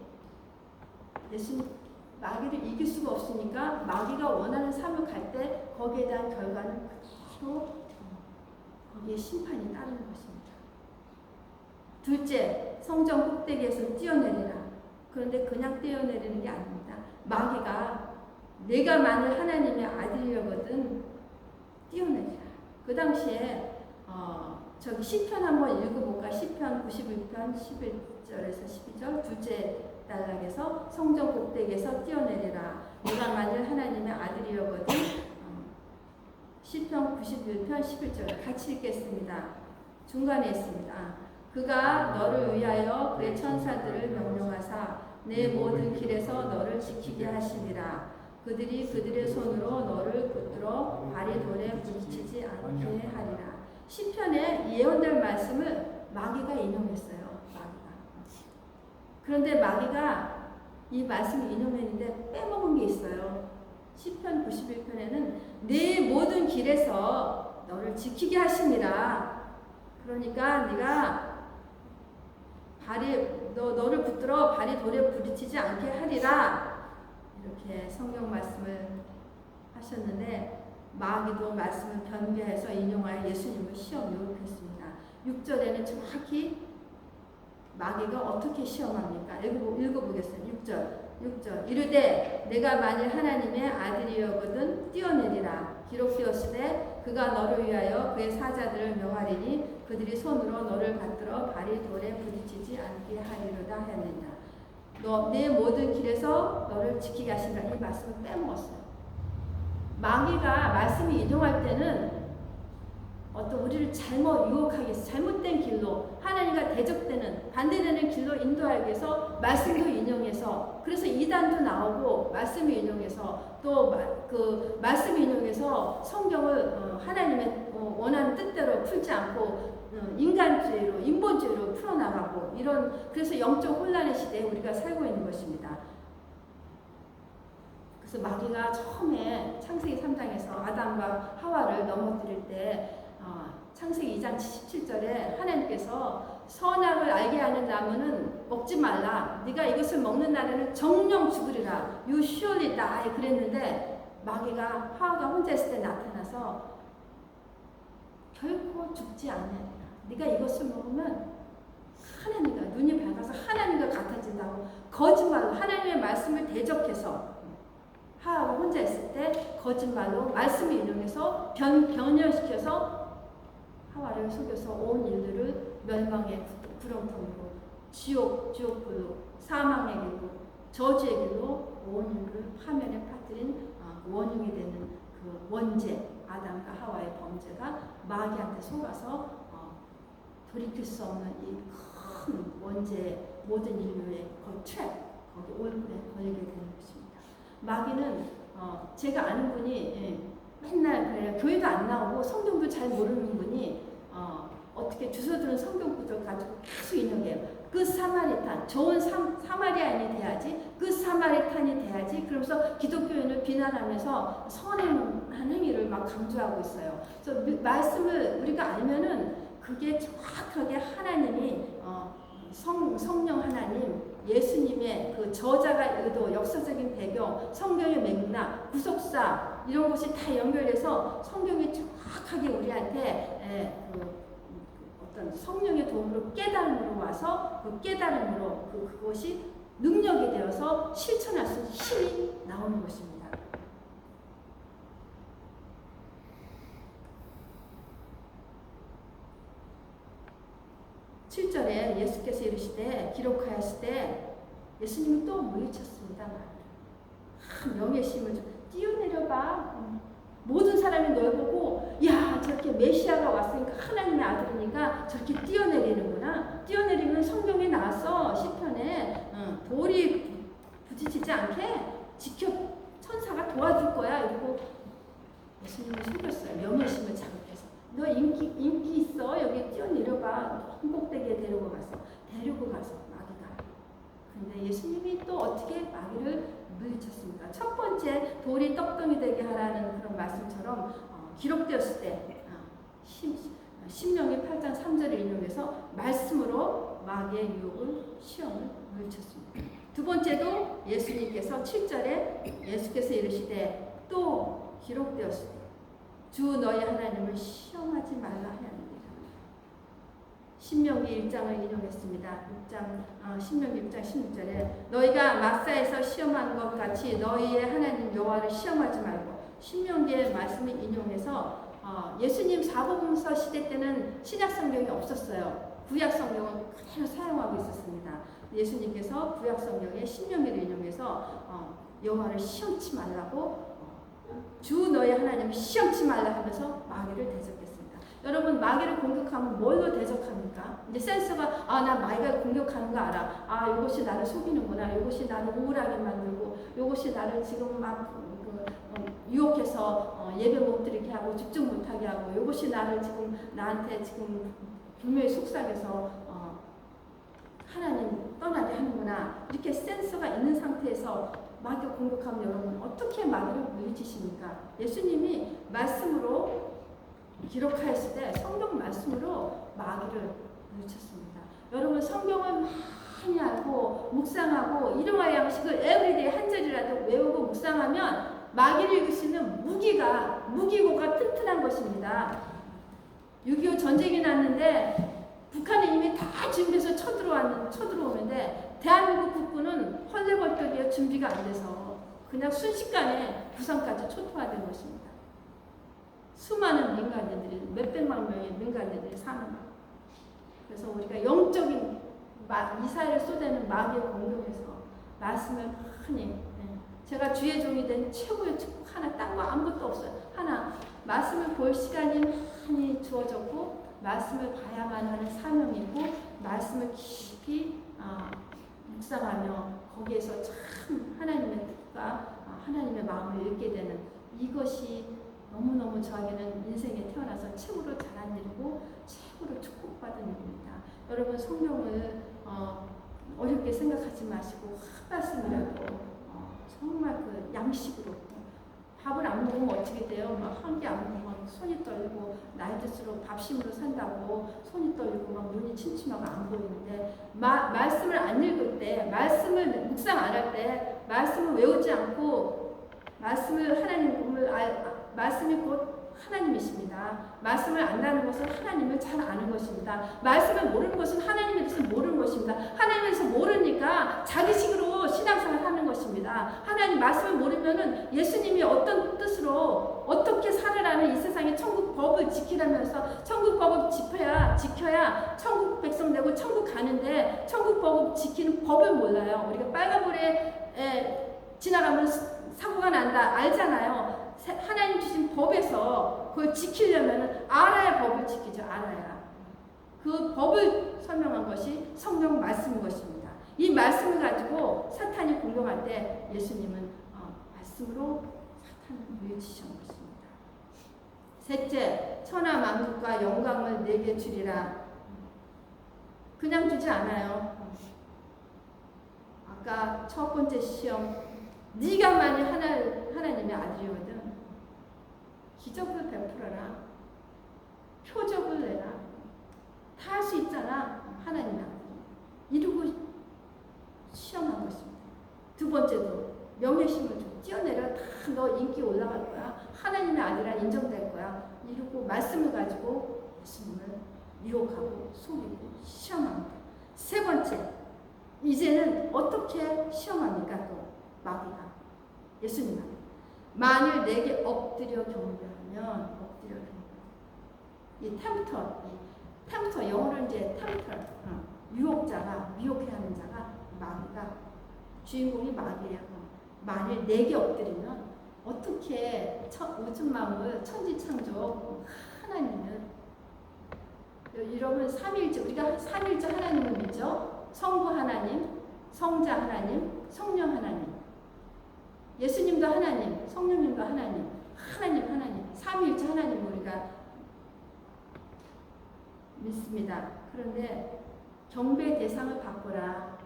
마귀를 이길 수가 없으니까 마귀가 원하는 삶을 갈 때 거기에 대한 결과는 그대로 거기에 심판이 따르는 것입니다. 둘째, 성전 꼭대기에서 뛰어내리라. 그런데 그냥 뛰어내리는 게 아닙니다. 마귀가 내가 만일 하나님의 아들이거든 뛰어내리라. 그 당시에 저기 시편 한번 읽어볼까? 시편 91편 11절에서 12절 둘째 단락에서 성전 꼭대기에서 뛰어내리라. 내가 만일 하나님의 아들이거든 시편 91편 11절 같이 읽겠습니다. 중간에 있습니다. 그가 너를 위하여 그의 천사들을 명령하사 내 모든 길에서 너를 지키게 하시리라. 그들이 그들의 손으로 너를 붙들어 발이 돌에 부딪히지 않게 하리라. 시편에 예언될 말씀을 마귀가 인용했어요. 마귀가. 그런데 마귀가 이 말씀을 인용했는데 빼먹은 게 있어요. 시편 91편에는 내 모든 길에서 너를 지키게 하심이라. 그러니까 네가 너를 붙들어 발이 돌에 부딪히지 않게 하리라. 이렇게 성경 말씀을 하셨는데 마귀도 말씀을 변개해서 인용하여 예수님을 시험 유혹했습니다. 6절에는 정확히 마귀가 어떻게 시험합니까? 읽어보겠어요. 6절 이르되 내가 만일 하나님의 아들이여거든 뛰어내리라. 기록되었으되 그가 너를 위하여 그의 사자들을 명하리니 그들이 손으로 너를 받들어 발이 돌에 부딪히지 않게 하리로다 하였느니라. 내 모든 길에서 너를 지키게 하신다. 이 말씀을 빼먹었어요. 마귀가 말씀이 인용할 때는 어떤 우리를 잘못 유혹하기 위해서 잘못된 길로 하나님과 대적되는 반대되는 길로 인도하기 위해서 말씀도 인용해서 그래서 이단도 나오고 말씀을 인용해서 또 그 말씀을 인용해서 성경을 하나님의 원하는 뜻대로 풀지 않고 인간주의로 인본주의로 풀어나가고 이런 그래서 영적 혼란의 시대에 우리가 살고 있는 것입니다. 그래서 마귀가 처음에 창세기 3장에서 아담과 하와를 넘어뜨릴 때 창세기 2장 17절에 하나님께서 선악을 알게 하는 나무는 먹지 말라. 네가 이것을 먹는 날에는 정령 죽으리라. You surely die. 그랬는데 마귀가 하와가 혼자 있을 때 나타나서 결코 죽지 않으리라. 네가 이것을 먹으면 하나님과 눈이 밝아서 하나님과 같아진다고 거짓말로 하나님의 말씀을 대적해서 하와가 혼자 있을 때 거짓말로 말씀을 인용해서 변형시켜서 하와를 속여서 온 인류를 멸망의 구렁텅이로 지옥불로 사망의 길로 저주의 길로 온 인류를 파멸에 빠뜨린 원흉이 되는 그 원죄 아담과 하와의 범죄가 마귀한테 속아서 돌이킬 수 없는 이 큰 원죄 모든 인류의 그 트랩 거기 올무에 걸리게 되는 것입니다. 마귀는 제가 아는 분이 맨날 그래요. 교회도 안 나오고 성경도 잘 모르는 분이 어떻게 주워들은 성경 구절 가지고 계속 인용해요. 그 사마리탄, 좋은 사마리아인이 돼야지, 그 사마리탄이 돼야지. 그러면서 기독교인을 비난하면서 선한 행위를 막 강조하고 있어요. 그래서 말씀을 우리가 알면은 그게 정확하게 하나님이 성령 하나님, 예수님의 그 저자가 의도, 역사적인 배경, 성경의 맥락, 구속사 이런 것이 다 연결해서 성경이 정확하게 우리한테 어떤 성령의 도움으로 깨달음으로 와서 그 깨달음으로 그것이 능력이 되어서 실천할 수 있는 힘이 나오는 것입니다. (7절에) 예수께서 이르시되 기록하였을 때 예수님이 또 물리쳤습니다. 명예심을 좀 뛰어내려봐. 모든 사람이 널 보고 야 저렇게 메시아가 왔으니까 하나님의 아들이니까 저렇게 뛰어내리는구나. 뛰어내리면 성경에 나왔어. 시편에 돌이 부딪히지 않게 지켜 천사가 도와줄 거야. 이러고 예수님을 속였어요. 명예심을 자극해서 너 인기 있어. 여기 뛰어내려봐. 꼭대기에 데리고 가서 마귀가. 근데 예수님이 또 어떻게 마귀를 물리쳤습니까? 첫 번째 돌이 떡덩이 되게 하라는 그런 말씀처럼 기록되었을 때 신명기 8장 3절을 인용해서 말씀으로 마귀의 유혹을 시험을 물리쳤습니다. 두 번째도 예수님께서 7절에 예수께서 이르시되 또 기록되었을 때 주 너희 하나님을 시험하지 말라 하였느니라. 신명기 1장을 인용했습니다. 신명기 6장 16절에 너희가 마사에서 시험한 것 같이 너희의 하나님 여호와를 시험하지 말고 신명기의 말씀을 인용해서 예수님 사복음서 시대 때는 신약 성경이 없었어요. 구약 성경은 그대로 사용하고 있었습니다. 예수님께서 구약 성경에 신명기를 인용해서 여호와를 시험치 말라고 주 너희 하나님을 시험치 말라 하면서 마귀를 대적했습니다. 여러분 마귀를 공격하면 뭘로 대적합니까? 이제 센서가 나 마귀가 공격하는 거 알아. 이것이 나를 속이는구나. 이것이 나를 우울하게 만들고 이것이 나를 지금 막 유혹해서 예배 못 드리게 하고 집중 못하게 하고 이것이 나한테 지금 분명히 속삭여서 하나님 떠나게 하는구나 이렇게 센서가 있는 상태에서 마귀를 공격하면 여러분 어떻게 마귀를 물리치십니까? 예수님이 말씀으로 기록하였을 때 성경 말씀으로 마귀를 물리쳤습니다. 여러분 성경을 많이 알고 묵상하고 일용할 양식을 에브리데이 한 절이라도 외우고 묵상하면 마귀를 이길 수 있는 무기고가 튼튼한 것입니다. 6.25 전쟁이 났는데 북한은 이미 다 준비해서 쳐들어오는데 대한민국 국군은 헐레벌떡이에 준비가 안 돼서 그냥 순식간에 부산까지 초토화된 것입니다. 수많은 민간인들이 몇백만 명의 민간인들이 사는 것. 그래서 우리가 영적인 미사일을 쏟아내는 마귀의 공격에서 말씀을 많이 제가 주의 종이 된 최고의 축복 하나 딴 거 아무것도 없어요. 하나 말씀을 볼 시간이 많이 주어졌고 말씀을 봐야만 하는 사명이고 말씀을 깊이 묵상하며 거기에서 참 하나님의 뜻과 하나님의 마음을 읽게 되는 이것이 너무너무 저에게는 인생에 태어나서 최고로 잘한 일이고 최고로 축복받은 일입니다. 여러분 성경을 어렵게 생각하지 마시고 한 말씀이라도 정말 그 양식으로 밥을 안 먹으면 어떻게 돼요? 막 한 개 안 먹으면 손이 떨리고 나이 들수록 밥심으로 산다고 손이 떨리고 막 눈이 침침하고 안 보이는데 말씀을 안 읽을 때 말씀을 묵상 안 할 때 말씀을 외우지 않고 말씀이 곧 하나님이십니다. 말씀을 안다는 것은 하나님을 잘 아는 것입니다. 말씀을 모르는 것은 하나님에 대해서 모르는 것입니다. 하나님에 대해서 모르니까 자기식으로 신앙생활을 하는 것입니다. 하나님 말씀을 모르면은 예수님이 어떤 뜻으로 어떻게 살으라는 이 세상에 천국 법을 지키라면서 천국 법을 지켜야 천국 백성 되고 천국 가는데 천국 법을 지키는 법을 몰라요. 우리가 빨간불에 지나가면 사고가 난다 알잖아요. 하나님 주신 법에서 그걸 지키려면 알아야 법을 지키죠. 알아야. 그 법을 설명한 것이 성경 말씀인 것입니다. 이 말씀을 가지고 사탄이 공격할 때 예수님은 말씀으로 사탄을 물리치신 것입니다. 셋째, 천하 만국과 영광을 내게 주리라. 그냥 주지 않아요. 아까 첫 번째 시험 네가 만일 하나님의 아들이거든 기적을 베풀어라. 표적을 내라. 다 할 수 있잖아. 하나님의 아들. 이루고 시험한 것입니다. 두 번째도 명예심을 줘. 뛰어내려. 다 너 인기 올라갈 거야. 하나님의 아들이라 인정될 거야. 이루고 말씀을 가지고 예수님을 유혹하고 속이고 시험합니다. 세 번째, 이제는 어떻게 시험합니까? 또 마귀가 예수님한테 만일 내게 엎드려 경배하면 이 템터 영어로 이제 템터 유혹자가 미혹해 하는 자가 마귀가 주인공이 마귀예요. 만일 내게 엎드리면 어떻게 우주 만물 천지창조 하나님은 여러분 삼일째 우리가 삼일째 하나님을 믿죠. 성부 하나님, 성자 하나님, 성령 하나님. 예수님도 하나님, 성령님도 하나님, 삼위일체 하나님 우리가 믿습니다. 그런데 경배의 대상을 바꾸라.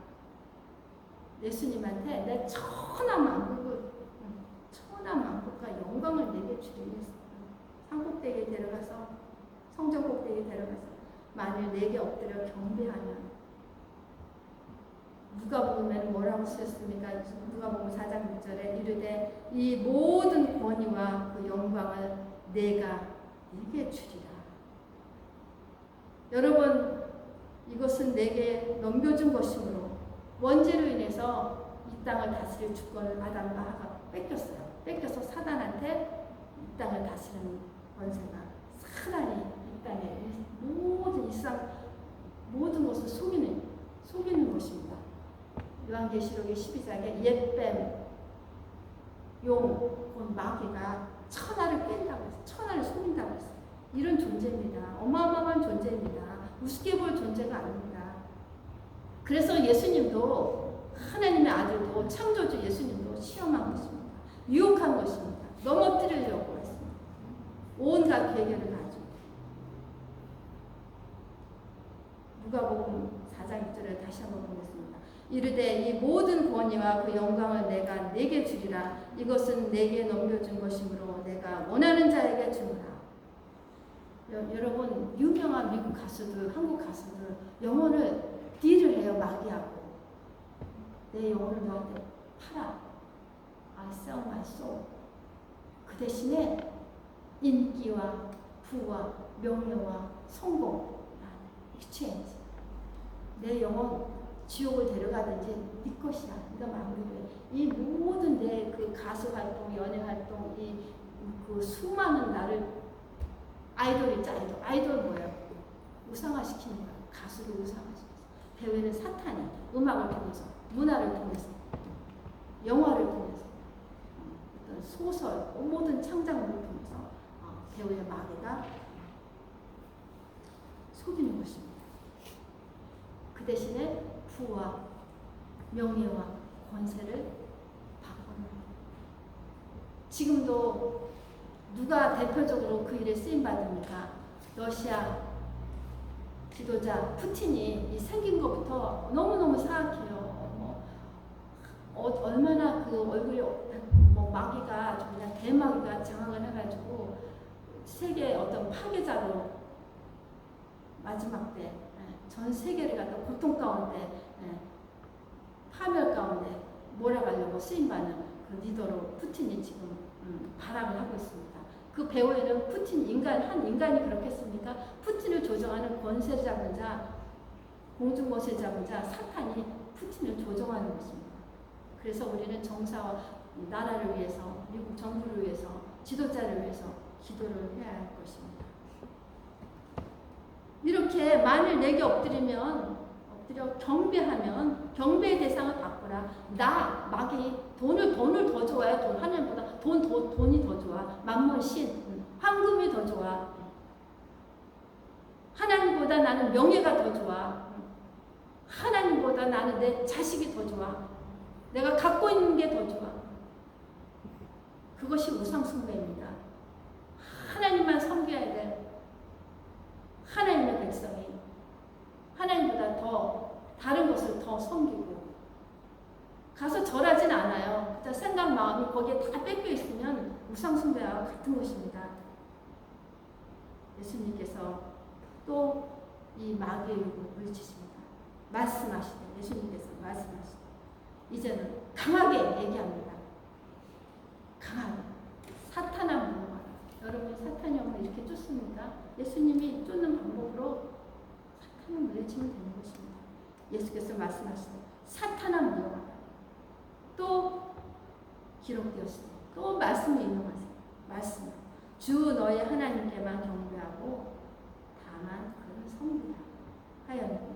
예수님한테 내 천하만국과 영광을 내게 주리니 산꼭대기에 데려가서 성전 꼭대기에 데려가서 만일 내게 엎드려 경배하면 누가복음에는 뭐라고 쓰셨습니까? 누가복음 4장 6절에 이르되 이 모든 권위와 그 영광을 내가 네게 주리라. 여러분 이것은 내게 넘겨준 것이므로 원죄로 인해서 이 땅을 다스릴 주권을 아담과 하가 뺏겨서 사단한테 이 땅을 다스리는 권세가 사단이 이 땅에 모든 것을 속이는 것입니다. 요한계시록의 12장에 옛뱀 곧 마귀가 천하를 깬다고 했어요. 천하를 속인다고 했어요. 이런 존재입니다. 어마어마한 존재입니다. 우습게 볼 존재가 아닙니다. 그래서 예수님도 하나님의 아들도 창조주 예수님도 시험한 것입니다. 유혹한 것입니다. 넘어뜨리려고 했습니다. 온갖 계획을 가지고. 누가복음 4장 1절을 다시 한번 보겠습니다. 이르되 이 모든 권위와 그 영광을 내가 네게 주리라. 이것은 내게 넘겨준 것이므로 내가 원하는 자에게 주노라. 여러분 유명한 미국 가수들, 한국 가수들 영혼을 딜을 해요. 마귀하고. 내 영혼을 너한테 팔아. I sell my soul. 그 대신에 인기와 부와 명예와 성공 exchange. 내 영혼 지옥을 데려가든지 네 것이야. 네가 마음대로 해. 이 모든 내 그 가수 활동, 연예 활동, 이 그 수많은 나를 아이돌이 있지. 아이돌 뭐예요? 우상화시키는 거야. 가수를 우상화시켜서. 배우는 사탄이 음악을 통해서, 문화를 통해서, 영화를 통해서, 어떤 소설, 모든 창작물을 통해서 배우의 마귀가 속이는 것입니다. 그 대신에 부와 명예와 권세를 바꾸는 거예요. 지금도 누가 대표적으로 그 일에 쓰임받습니까? 러시아 지도자 푸틴이 이 생긴 것부터 너무너무 사악해요. 얼마나 그 얼굴이 마귀가 정말 대마귀가 장악을 해가지고 세계의 어떤 파괴자로 마지막 때 전 세계를 갖다 고통 가운데 파멸 가운데 몰아가려고 쓰임받는 그 리더로 푸틴이 지금 발악을 하고 있습니다. 그 배후에는 푸틴 한 인간이 그렇겠습니까? 푸틴을 조정하는 권세 잡은 자, 공중 권세 잡은 자 사탄이 푸틴을 조정하는 것입니다. 그래서 우리는 정사와 나라를 위해서, 미국 정부를 위해서, 지도자를 위해서 기도를 해야 할 것입니다. 이렇게 만일 내게 엎드려 경배하면 경배의 대상을 바꾸라. 나 마귀 돈을 더 좋아해. 돈 하나님보다 돈이 더 좋아. 만몬 신 황금이 더 좋아. 하나님보다 나는 명예가 더 좋아. 하나님보다 나는 내 자식이 더 좋아. 내가 갖고 있는 게 더 좋아. 그것이 우상숭배입니다. 하나님만 섬겨야 돼. 하나님의 백성이 하나님보다 더 다른 것을 더 섬기고 가서 절하진 않아요. 생각 마음이 거기에 다 뺏겨 있으면 우상숭배와 같은 것입니다. 예수님께서 또 이 마귀의 유혹을 물리치십니다. 말씀하시되 예수님께서 말씀하시되 이제는 강하게 얘기합니다. 강하게 사탄아 물러가라. 여러분 사탄이 오면 이렇게 쫓습니까? 예수님이 쫓는 방법으로 사탄을 물리치면 되는 것입니다. 예수께서 말씀하시되 사탄아 물러가라. 또 기록되었으니 또 말씀을 인용하세요. 말씀. 주 너희 하나님께만 경배하고 다만 그를 섬기라 하였느니라.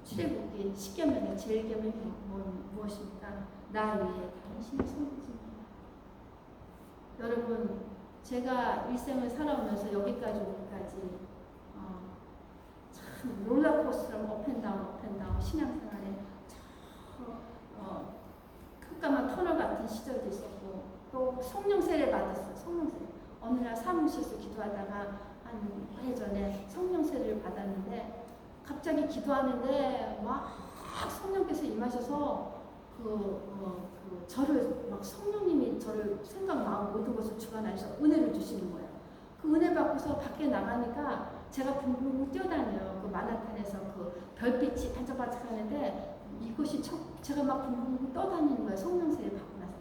출애굽기 10계명의 제일 계명이 무엇입니까? 나 외에 다른 신을 섬기지 마라. 여러분 제가 일생을 살아오면서 여기까지 오기까지 참 롤러코스처럼 업앤다운 신앙생활에 깜깜한 터널 같은 시절도 있었고 또 성령 세례 받았어요. 성령 세례. 어느 날 사무실에서 기도하다가 한 해 전에 성령 세례를 받았는데 갑자기 기도하는데 막 성령께서 임하셔서 저를 막 성령님이 저를 생각, 마음 모든 것을 주관하셔서 은혜를 주시는 거예요. 그 은혜 받고서 밖에 나가니까 제가 붕붕 뛰어다녀요. 그 마나탄에서 그 별빛이 반짝반짝하는데 이것이 제가 막 붕붕 떠다니는 거예요. 성령 세례를 받고 나서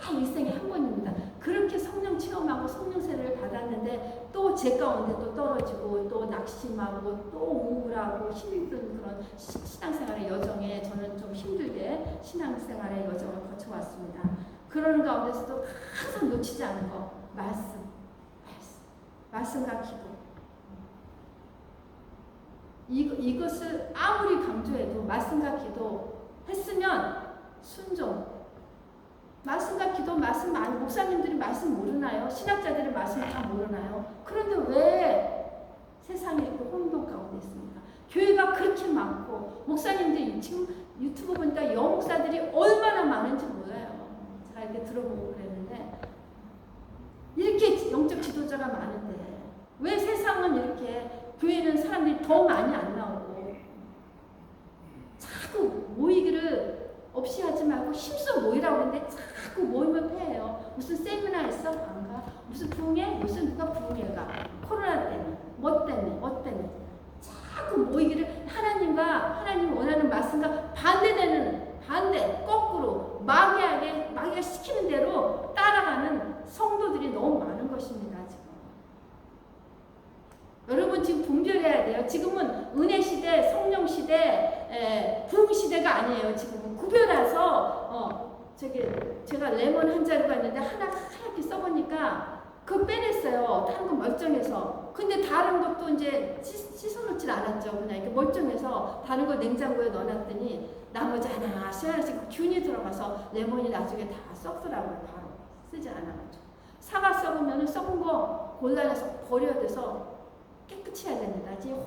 딱 일생에 한 번입니다. 그렇게 성령 체험하고 성령 세례를 받았는데 또 제 가운데 또 떨어지고 또 낙심하고 또 우울하고 힘든 그런 신앙생활의 여정에 저는 좀 힘들게 신앙생활의 여정을 거쳐왔습니다. 그러는 가운데서도 항상 놓치지 않은 거 말씀과 기도. 이것을 아무리 강조해도 말씀과 기도 했으면 순종. 말씀과 기도, 목사님들이 말씀 모르나요? 신학자들이 말씀 다 모르나요? 그런데 왜 세상에 이렇게 혼돈 가운데 있습니까? 교회가 그렇게 많고, 목사님들이 지금 유튜브 보니까 여목사들이 얼마나 많은지 몰라요. 제가 이렇게 들어보고 그랬는데, 이렇게 영적 지도자가 많은데 왜 세상은 이렇게 교회는 사람들이 더 많이 안 나오고 자꾸 모이기를 없이 하지 말고 힘써 모이라고 하는데 자꾸 모이면 패해요. 무슨 세미나 있어? 안 가. 무슨 부흥회? 무슨 누가 부흥회 가. 코로나 때문에 뭐 때문에 자꾸 모이기를 하나님 원하는 말씀과 반대 거꾸로 마귀가 시키는 대로 따라가는 성도들이 너무 많은 것입니다. 지금 여러분 지금 분별해야 돼요. 지금은 은혜 시대, 성령 시대, 부흥 시대가 아니에요. 지금은 구별해서 제가 레몬 한 자루가 있는데 하나 하얗게 써보니까 그거 빼냈어요. 다른 건 멀쩡해서. 근데 다른 것도 이제 씻어놓질 않았죠. 그냥 이렇게 멀쩡해서 다른 거 냉장고에 넣어놨더니 나머지 하나씩 균이 들어가서 레몬이 나중에 다 썩더라고요. 바로 쓰지 않아가지고. 사과 썩으면 썩은 거 골라내서 버려야 돼서 깨끗이 해야 됩니다. 지금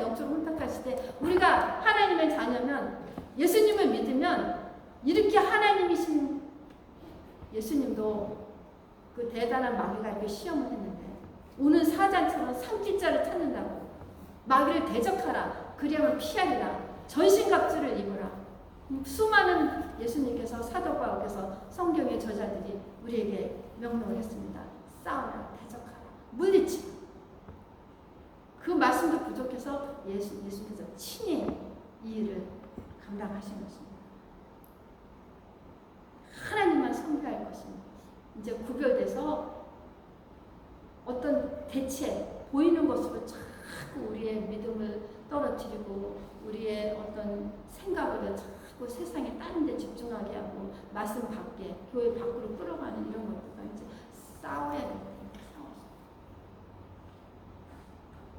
영적으로 혼탁한 시대 우리가 하나님의 자녀면 예수님을 믿으면 이렇게 하나님이신 예수님도 그 대단한 마귀가 이렇게 시험을 했는데 우는 사자처럼 산길자를 찾는다고 마귀를 대적하라 그리하면 피하리라 전신갑주를 입으라. 수많은 예수님께서 사도 바울께서 성경의 저자들이 우리에게 명령을 했습니다. 싸우라 대적하라 물리치라. 그 말씀도 부족해서 예수님께서 친히 이 일을 감당하신 것입니다. 하나님만 섬겨할 것입니다. 이제 구별돼서 어떤 대체 보이는 것으로 자꾸 우리의 믿음을 떨어뜨리고 우리의 어떤 생각을 자꾸 세상에 다른 데 집중하게 하고 말씀 밖에 교회 밖으로 끌어가는 이런 것들과 이제 싸워야 됩니다.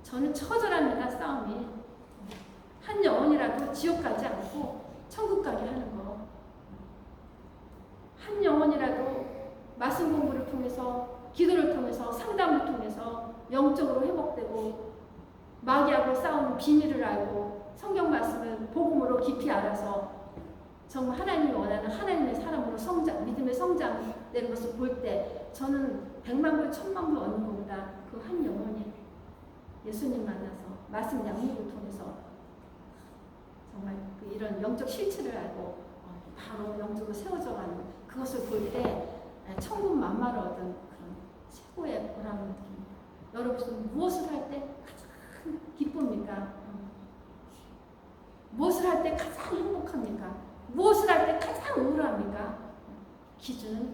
저는 처절합니다. 싸움이 한 영혼이라도 지옥 가지 않고 천국 가게 하는 거. 한 영혼이라도 말씀 공부를 통해서 기도를 통해서 상담을 통해서 영적으로 회복되고 마귀하고 싸우는 비밀을 알고 성경 말씀을 복음으로 깊이 알아서 정말 하나님이 원하는 하나님의 사람으로 성장, 믿음의 성장되는 것을 볼 때 저는 100만 불, 1000만 불 얻는 것보다 그 한 영혼이 예수님 만나서 말씀 양육을 통해서 정말 이런 영적 실체를 알고 바로 영적으로 세워져가는 그것을 볼 때 천국 만마를 얻은 그런 최고의 보람을 느낍니다. 여러분 무엇을 할 때 가장 기쁩니까? 무엇을 할 때 가장 행복합니까? 무엇을 할 때 가장 우울합니까? 기준은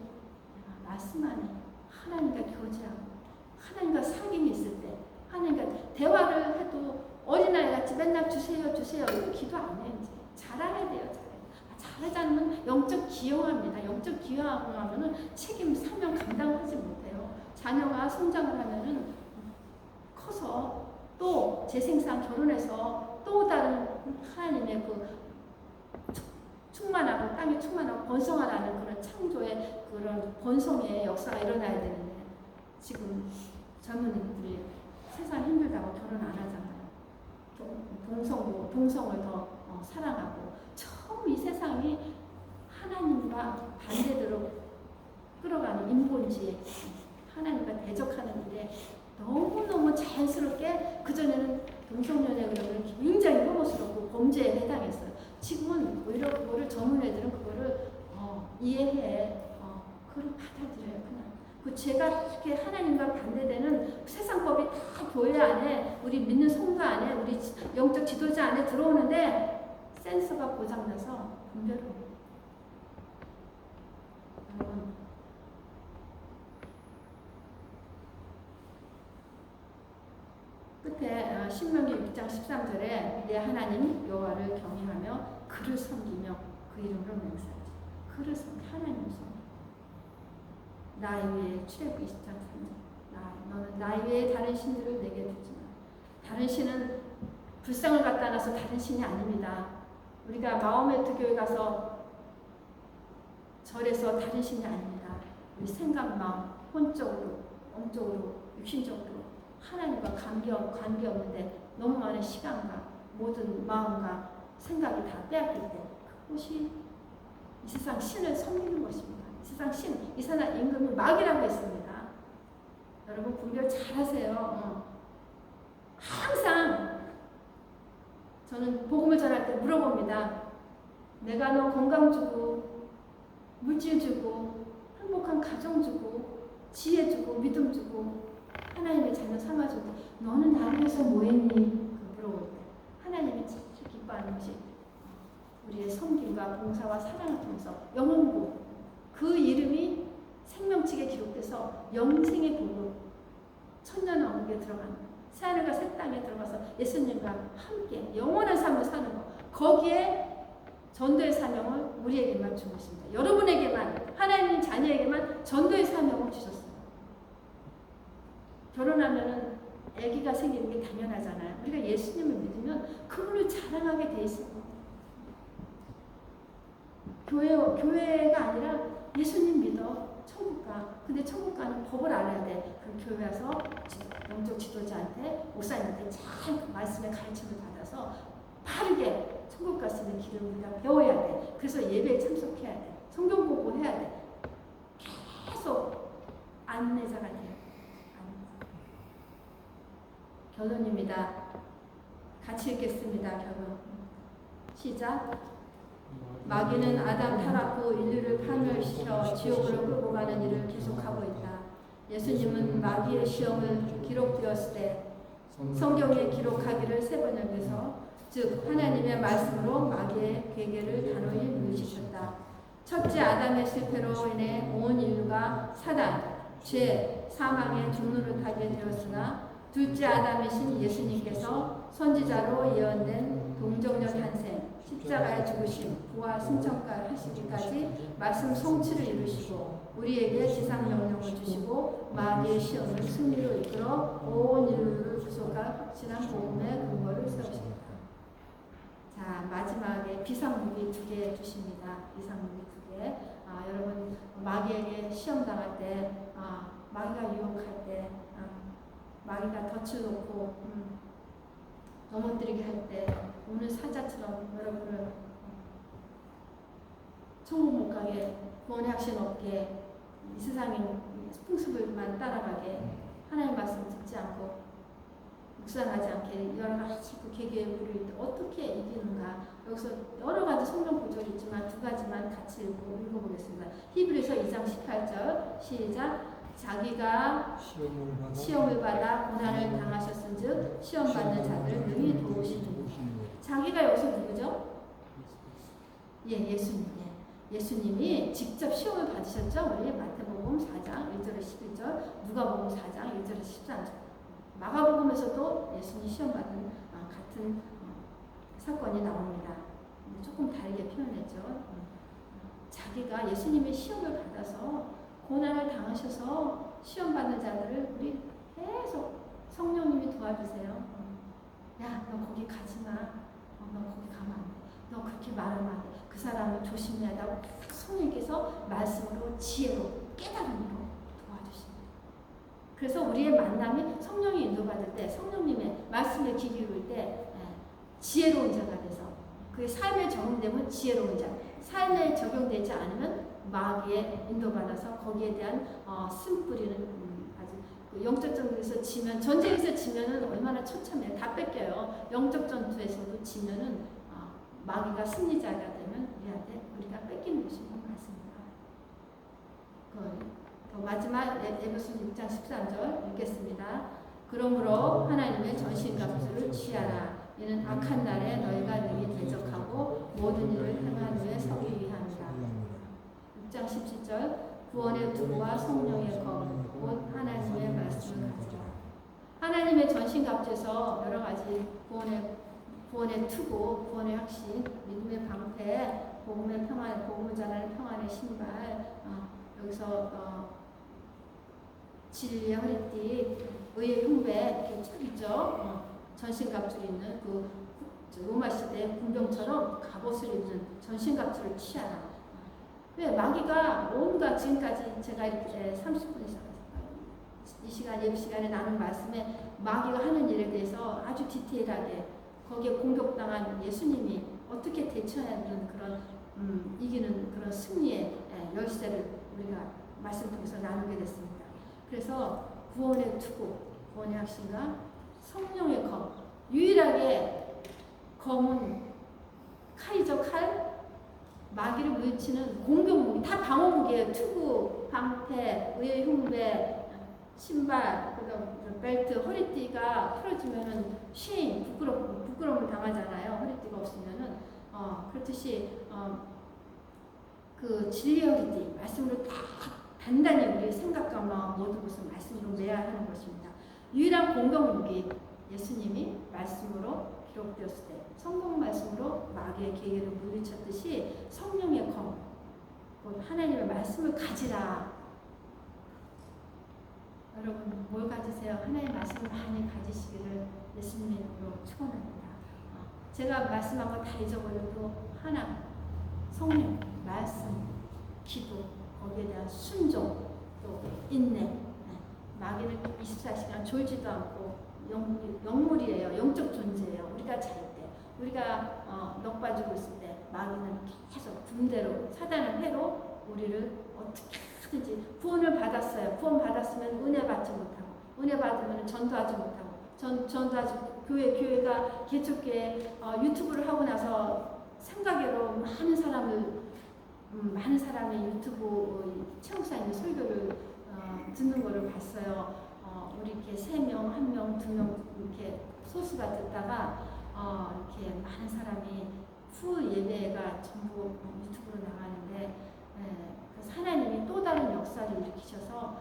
말씀 안에 하나님과 교제하고 하나님과 사귐이 있을 때 하나님과 대화를 해도 어린아이같이 맨날 주세요 이렇게 기도 안 해요. 이제 잘해야 돼요. 잘하지 않으면 영적 기여합니다. 영적 기여하면 책임, 사명 감당하지 못해요. 자녀가 성장을 하면은 커서 또 재생산 결혼해서 또 다른 하나님의 그 충만하고 땅이 충만하고 번성하라는 그런 창조의 그런 번성의 역사가 일어나야 되는데 지금 젊은이들이 세상 힘들다고 결혼 안 하잖아요. 동성을 더 사랑하고 처음 이 세상이 하나님과 반대대로 끌어가는 인본주의 하나님과 대적하는 일에 너무너무 자연스럽게 그전에는 동성연애 그러면 굉장히 혐오스럽고 범죄에 해당했어요. 지금은 오히려 그거를 젊은 애들은 그거를 이해해 그걸 받아들여요. 그냥 그 죄가 이렇게 하나님과 반대되는 세상법이 다 교회 안에 우리 믿는 성도 안에 우리 영적 지도자 안에 들어오는데 센서가 고장나서 분별합니다. 여러분 끝에 신명기 6장 13절에 내 하나님 여호와를 경외하며 그를 섬기며 그 이름으로 맹세하지. 그를 섬기 하나님을 섬기. 나의 위에 출애굽 20장 3절 너는 나의 위에 다른 신들을 내게 두지 마. 다른 신은 불상을 갖다 놔서 다른 신이 아닙니다. 우리가 마호메트 교회 가서 절에서 다른 신이 아닙니다. 우리 생각, 마음, 혼적으로, 영적으로, 육신적으로 하나님과 관계 없는데 너무 많은 시간과 모든 마음과 생각이 다 빼앗길 때 그것이 이 세상 신을 섬기는 것입니다. 이 세상 신, 이 세상 임금이 마귀라고 했습니다. 여러분 분별 잘하세요. 항상 저는 복음을 전할 때 물어봅니다. 내가 너 건강 주고 물질 주고 행복한 가정 주고 지혜 주고 믿음 주고 하나님의 자녀 삼아주고 너는 나를 위해서 뭐 했니? 물어볼 때 하나님이 제일 기뻐하는 것이 우리의 섬김과 봉사와 사랑을 통해서 영혼부 그 이름이 생명책에 기록돼서 영생의 복으로 천년왕국에 들어가는 새하늘과 새 땅에 들어가서 예수님과 함께 영원한 삶을 사는 것 거기에 전도의 사명을 우리에게만 준 것입니다. 여러분에게만 하나님 자녀에게만 전도의 사명을 주셨어요. 결혼하면은 아기가 생기는 게 당연하잖아요. 우리가 예수님을 믿으면 그분을 자랑하게 돼 있어요. 교회가 아니라 예수님 믿어. 천국 가. 근데 천국 가는 법을 알아야 돼. 그럼 교회 와서 영적 지도자한테 목사님한테 잘 말씀의 가르침을 받아서 바르게 천국 갈 수 있는 길을 우리가 배워야 돼. 그래서 예배에 참석해야 돼. 성경 공부해야 돼. 계속 안내자가 돼요. 결론입니다. 같이 읽겠습니다. 결론. 시작. 마귀는 아담 타락 후 인류를 파멸시켜 지옥으로 끌고 가는 일을 계속하고 있다. 예수님은 마귀의 시험을 기록되었을 때 성경에 기록하기를 세 번역해서 즉 하나님의 말씀으로 마귀의 괴계를 단호히 물리치셨다. 첫째 아담의 실패로 인해 온 인류가 사단, 죄, 사망의 종로를 타게 되었으나 둘째 아담이신 예수님께서 선지자로 예언된 동정녀 탄생, 십자가의 죽으심, 부활, 승천까지 하시기까지 말씀 성취를 이루시고 우리에게 지상 명령을 주시고 마귀의 시험을 승리로 이끌어 온 인류를 구속할 확실한 복음의 근거를 세우십니다. 자, 마지막에 비상무기 2개 주십니다. 비상무기 2개. 여러분 마귀에게 시험 당할 때, 마귀가 유혹할 때, 마귀가 덫을 놓고 넘어뜨리게 할 때 오늘 사자처럼 여러분을 천국 못 가게 구원의 확신 없게 이 세상의 풍습을만 따라가게 하나님 말씀 듣지 않고 묵상하지 않게 여러 가지 그 계기에 부릴 때 어떻게 이기는가. 여기서 여러 가지 성경 구절이 있지만 두 가지만 같이 읽어보겠습니다. 히브리서 2장 18절 시작. 자기가 시험을 받아 고난을 당하셨은즉 시험 받는 자들을 능히 도우시는 분. 자기가 여기서 누구죠? 예수님. 예수님이 직접 시험을 받으셨죠. 우리 마태복음 4장 1절에 11절, 누가복음 4장 1절에 13절. 마가복음에서도 예수님 시험 받은 같은 사건이 나옵니다. 조금 다르게 표현했죠. 자기가 예수님의 시험을 받아서 고난을 당하셔서 시험 받는 자들을 우리 계속 성령님이 도와주세요. 야, 너 거기 가지 마. 너 거기 가면 안 돼. 너 그렇게 말하면 안 돼. 그 사람을 조심해야 한다고 성령께서 말씀으로 지혜로 깨달음으로 도와주십니다. 그래서 우리의 만남이 성령이 인도받을 때 성령님의 말씀에 귀 기울일 때 지혜로운 자가 돼서 그의 삶에 적용되면 지혜로운 자, 삶에 적용되지 않으면 마귀에 인도받아서 거기에 대한 쓴 뿌리는 아주 영적 전투에서 지면, 전쟁에서 지면은 얼마나 처참해요. 다 뺏겨요. 영적 전투에서도 지면은 마귀가 승리자가 되면 우리가 뺏기는 것인 것 같습니다. 마지막 에베소 6장 13절 읽겠습니다. 그러므로 하나님의 전신갑주를 취하라. 이는 악한 날에 너희가 능히 대적하고 모든 일을 행한 후에 서기 위함이라. 6장 17절 구원의 투구와 성령의 검, 곧 하나님의 말씀을 가지라. 하나님의 전신갑주에서 여러 가지 구원의 투구, 구원의 확신, 믿음의 방패, 복음의 평안, 복음을 전하는 평안의 신발, 여기서 진리의 허리띠, 의의 흉배 이렇게 쭉 있죠. 전신갑주에 있는 그 로마 시대 군병처럼 갑옷을 입는 전신갑주를 취하라. 왜 마귀가 온갖 지금까지 제가 이렇게 30분 이상 이 시간 예배 시간에 나눈 말씀에 마귀가 하는 일에 대해서 아주 디테일하게 거기에 공격당한 예수님이 어떻게 대처하는 그런 이기는 그런 승리의 열쇠를 우리가 말씀 통해서 나누게 됐습니다. 그래서 구원의 투구, 구원의 확신과 성령의 검. 유일하게 검은 칼이죠, 칼. 마귀를 물리치는 공격무기, 다 방어무기예요. 투구, 방패, 의의 흉배, 신발, 그다음 벨트, 허리띠가 풀어지면은 부끄러움을 당하잖아요. 허리띠가 없으면은 그렇듯이 그 진리의 허리띠, 말씀으로 딱 단단히 우리의 생각과 마음 모든 것을 말씀으로 매야 하는 것입니다. 유일한 공격무기, 예수님이 말씀으로 기록되었을 때 성공 말씀으로 마귀의 계계를 물리쳤듯이 성령의 검, 곧 하나님의 말씀을 가지라. 여러분 뭘 가지세요? 하나님의 말씀을 많이 가지시기를 예수님의 이름으로 축원합니다. 제가 말씀한 거 다 잊어버려도 하나, 성령, 말씀, 기도, 거기에 대한 순종, 또 인내. 마귀는 24시간 졸지도 않고 영물이에요. 영적 존재예요. 우리가 잘 때, 우리가 넋 빠지고 있을 때 마귀는 계속 군대로, 사단의 회로 우리를 어떻게 하든지 구원을 받았어요. 구원 받았으면 은혜 받지 못하고, 은혜 받으면 전도하지 못하고, 전도하지 교회가 개척교회 유튜브를 하고 나서 생각외로 많은 사람의 유튜브 최목사님 설교를 듣는 거를 봤어요. 우리 이렇게 3명, 1명, 2명 이렇게 소수가 듣다가 이렇게 많은 사람이 후 예배가 전부 유튜브로 나가는데 그래서 하나님이 또 다른 역사를 일으키셔서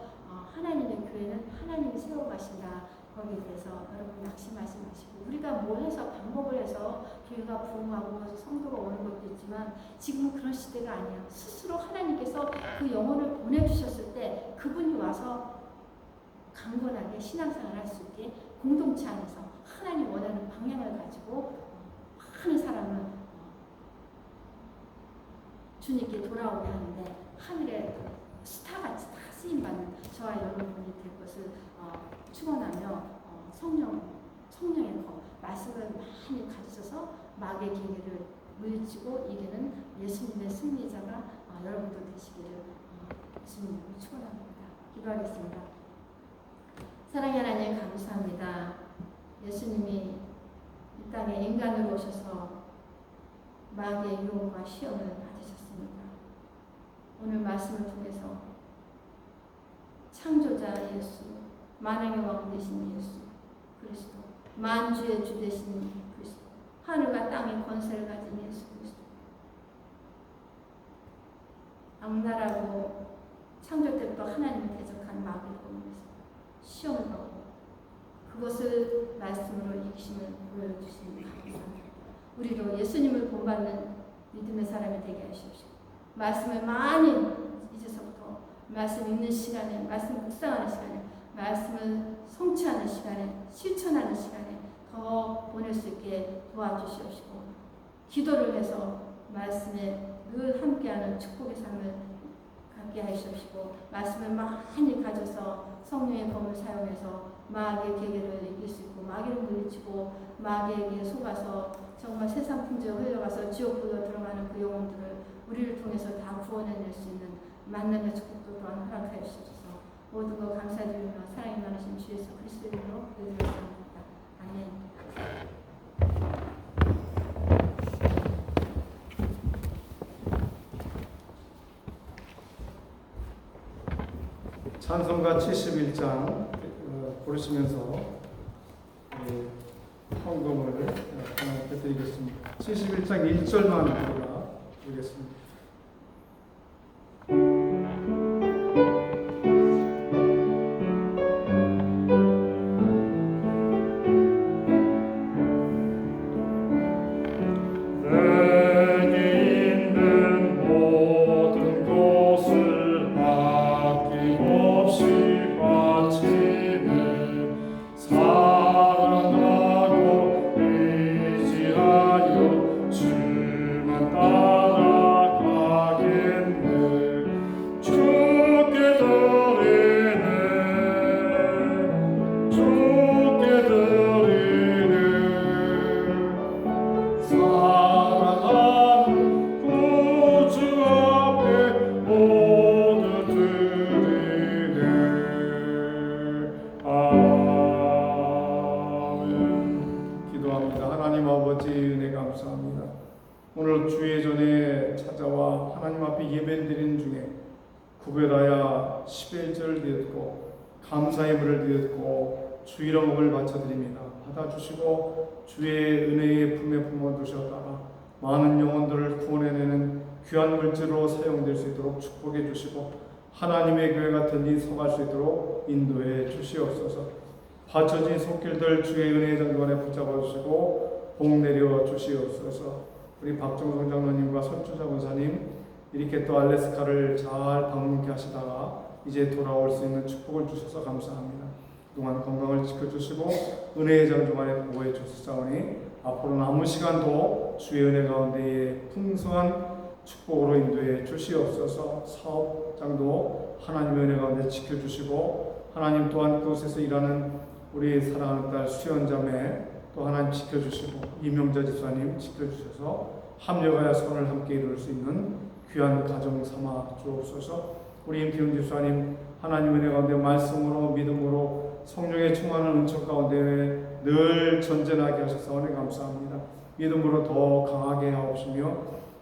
하나님의 교회는 하나님이 세워가신다. 거기에 대해서 여러분 낙심하지 마시고 우리가 뭘 해서 방법을 해서 교회가 부흥하고 성도가 오는 것도 있지만 지금은 그런 시대가 아니야. 스스로 하나님께서 그 영혼을 보내주셨을 때 그분이 와서 강건하게 신앙생활을 할 수 있게 공동체 안에서 하나님 원하는 방향을 가지고 많은 사람을 주님께 돌아오게 하는데 하늘의 스타같이 다 쓰임받는 저와 여러분이 될 것을 축원하며 성령의 거 말씀을 많이 가지셔서 마귀의 계계를 물리치고 이기는 예수님의 승리자가 여러분도 되시기를 예수님으로 축원합니다. 기도하겠습니다. 사랑의 하나님 감사합니다. 예수님이 이 땅에 인간으로 오셔서 마귀의 유혹과 시험을 받으셨습니다. 오늘 말씀을 통해서 창조자 예수, 만왕의 왕 되신 예수 그리스도, 만주의 주 되신 그리스도, 하늘과 땅의 권세를 가진 예수 그리스도, 악랄하고 창조 때부터 하나님을 대적한 마귀를 보면서 시험을 받고 그것을 말씀으로 이기심을 보여주시니 감사합니다. 우리도 예수님을 본받는 믿음의 사람이 되게 하시옵시고 말씀을 많이 이제서부터 말씀 읽는 시간에, 말씀 묵상하는 시간에, 말씀을 성취하는 시간에, 실천하는 시간에 더 보낼 수 있게 도와주시옵시고 기도를 해서 말씀에 늘 함께하는 축복의 삶을 갖게 하시옵시고 말씀을 많이 가져서 성령의 검을 사용해서 마귀의 계계를 이길 수 있고 마귀를 물리치고 마귀에게 속아서 정말 세상 풍조에 흘러가서 지옥불로 들어가는 그 영혼들을 우리를 통해서 다 구원해낼 수 있는 만남의 축복도 또한 허락하여 주셔서 모든 것 감사드리며 사랑이 많으신 주 예수 그리스도의 이름으로 기도드렸습니다. 아멘. 찬송가 71장 부르시면서 헌금을 하나님께 드리겠습니다. 71장 1절만 부르겠습니다. 주만 따라가 하나님 아버지 은혜 감사합니다. 오늘 주의 전에 찾아와 하나님 앞에 예배드리는 중에 구별하여 11절을 드렸고 감사의 물을 드렸고 주일의 몸을 바쳐드립니다. 받아주시고 주의 은혜의 품에 품어두셨다가 많은 영혼들을 구원해내는 귀한 물질로 사용될 수 있도록 축복해 주시고 하나님의 교회 같은 일 서갈 수 있도록 인도해 주시옵소서. 받쳐진 손길들 주의 은혜의 장관에 붙잡아 주시고 복 내려 주시옵소서. 우리 박정성 장로님과 손주자 권사님 이렇게 또 알래스카를 잘 방문케 하시다가 이제 돌아올 수 있는 축복을 주셔서 감사합니다. 그동안 건강을 지켜주시고 은혜의 장중간에 보호해 주시사오니 앞으로 남은 시간도 주의 은혜 가운데에 풍성한 축복으로 인도해 주시옵소서. 사업장도 하나님의 은혜 가운데 지켜주시고 하나님 또한 그곳에서 일하는 우리 사랑하는 딸 수연자매 또 하나님 지켜주시고 이명자 집사님 지켜주셔서 합력하여 선을 함께 이룰 수 있는 귀한 가정 삼아 주옵소서. 우리 임기훈 집사님 하나님 은혜 가운데 말씀으로 믿음으로 성령의 충만한 은총 가운데 늘 전전하게 하셔서 은혜 감사합니다. 믿음으로 더 강하게 하옵시며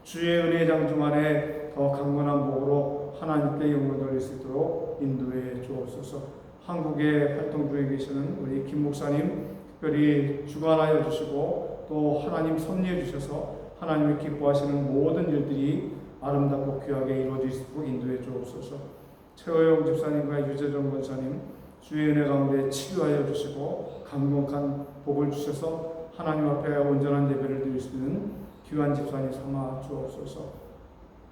주의 은혜 장중 안에 더 강건한 복으로 하나님께 영광 돌릴 수 있도록 인도해 주옵소서. 한국에 활동 중에 계시는 우리 김 목사님 특별히 주관하여 주시고 또 하나님 섭리해 주셔서 하나님이 기뻐하시는 모든 일들이 아름답고 귀하게 이루어질 수 있도록 인도해 주옵소서. 최호영 집사님과 유재정 권사님 주의 은혜 가운데 치유하여 주시고 강력한 복을 주셔서 하나님 앞에 온전한 예배를 드릴 수 있는 귀한 집사님 삼아 주옵소서.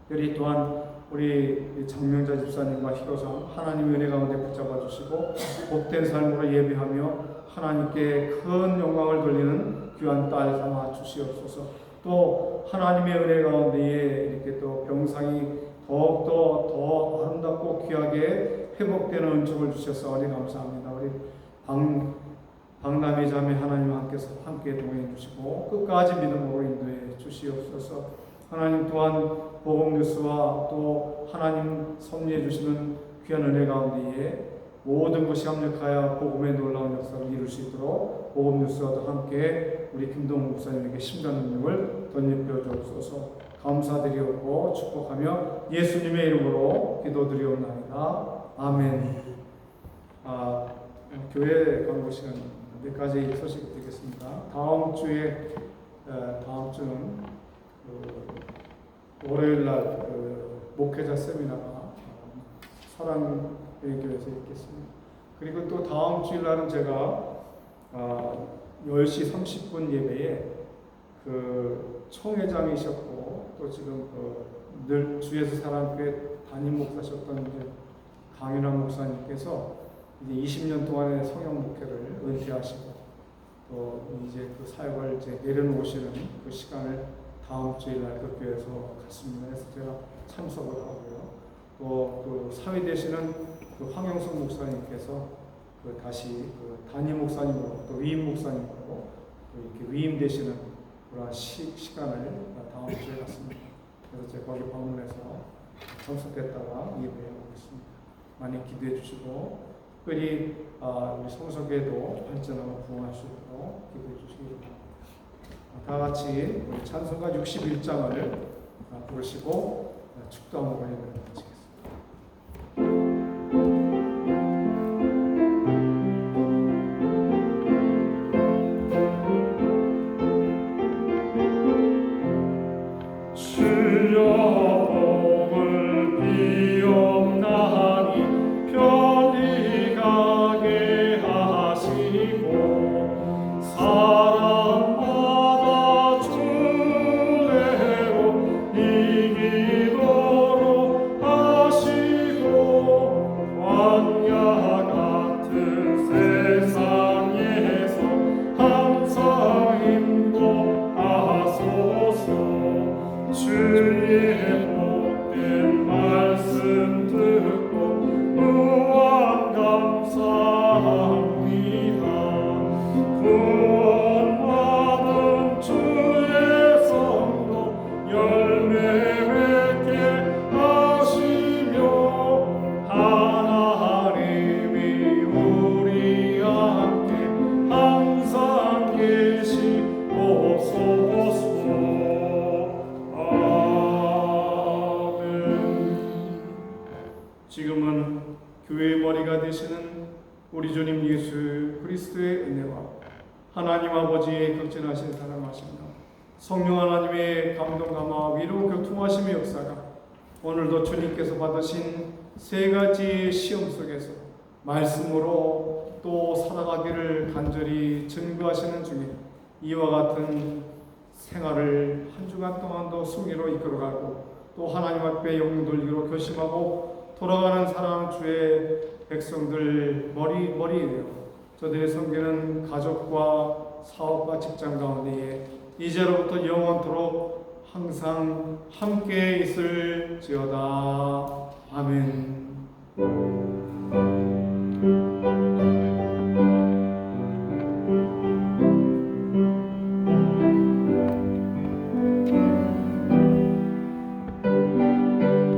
여기 또한 우리 장명자 집사님과 희로상 하나님의 은혜 가운데 붙잡아 주시고 복된 삶으로 예배하며 하나님께 큰 영광을 돌리는 귀한 딸 삼아 주시옵소서. 또 하나님의 은혜 가운데에 이렇게 또 병상이 더욱더 더 아름답고 귀하게 회복되는 은총을 주셔서 은혜 감사합니다. 우리 박남희 자매 하나님 함께 동행해 주시고 끝까지 믿음으로 인도해 주시옵소서. 하나님 또한 복음 뉴스와 또 하나님 섭리해 주시는 귀한 은혜 가운데에 모든 것이 합력하여 복음의 놀라운 역사를 이룰 수 있도록 복음 뉴스와도 함께 우리 김동훈 목사님에게 심장 능력을 덧입혀 주옵소서. 감사드리옵고 축복하며 예수님의 이름으로 기도드리옵나이다. 아멘. 교회 광고 시간 몇 가지 소식 드리겠습니다. 다음 주는 월요일 날 목회자 세미나가 사랑의 교회에서 있겠습니다. 그리고 또 다음 주일 날은 제가 10시 30분 예배에 총회장이셨고 또 지금 늘 주에서 사랑교회 담임 목사셨던 강윤환 목사님께서 이제 20년 동안의 성형 목회를 은퇴하시고 또 이제 그 사역을 이제 내려놓으시는 그 시간을 다음 주일 날 그 교회에서 갖습니다. 그래서 제가 참석을 하고요. 또 그 사회 되시는 그 황영석 목사님께서 다시 담임 목사님으로 또 위임 목사님으로 또 이렇게 위임 되시는 그런 시간을 다음 주에 갖습니다. 그래서 제가 거기 방문해서 참석했다가 예배해 보겠습니다. 많이 기도해 주시고 특별히 우리 성서교회도 발전하고 부흥할 수 있도록 기도해 주시기 바랍니다. 다 같이 우리 찬송가 61장을 부르시고 축도하고 예배를 마치겠습니다. 항상 계시옵소서. 그리스도의 은혜와 하나님 아버지의 극진하신 사랑하심과 성령 하나님의 감동 감화 위로 교통하심의 역사가 오늘도 주님께서 받으신 세 가지 시험 속에서 말씀으로 또 살아가기를 간절히 증거하시는 중에 이와 같은 생활을 한 주간 동안도 승리로 이끌어가고 또 하나님 앞에 영웅 돌리기로 결심하고 돌아가는 사랑하는 주의 백성들 머리에 되어 저들의 섬기는 가족과 사업과 직장 가운데에 이제로부터 영원토록 항상 함께 있을지어다. 아멘.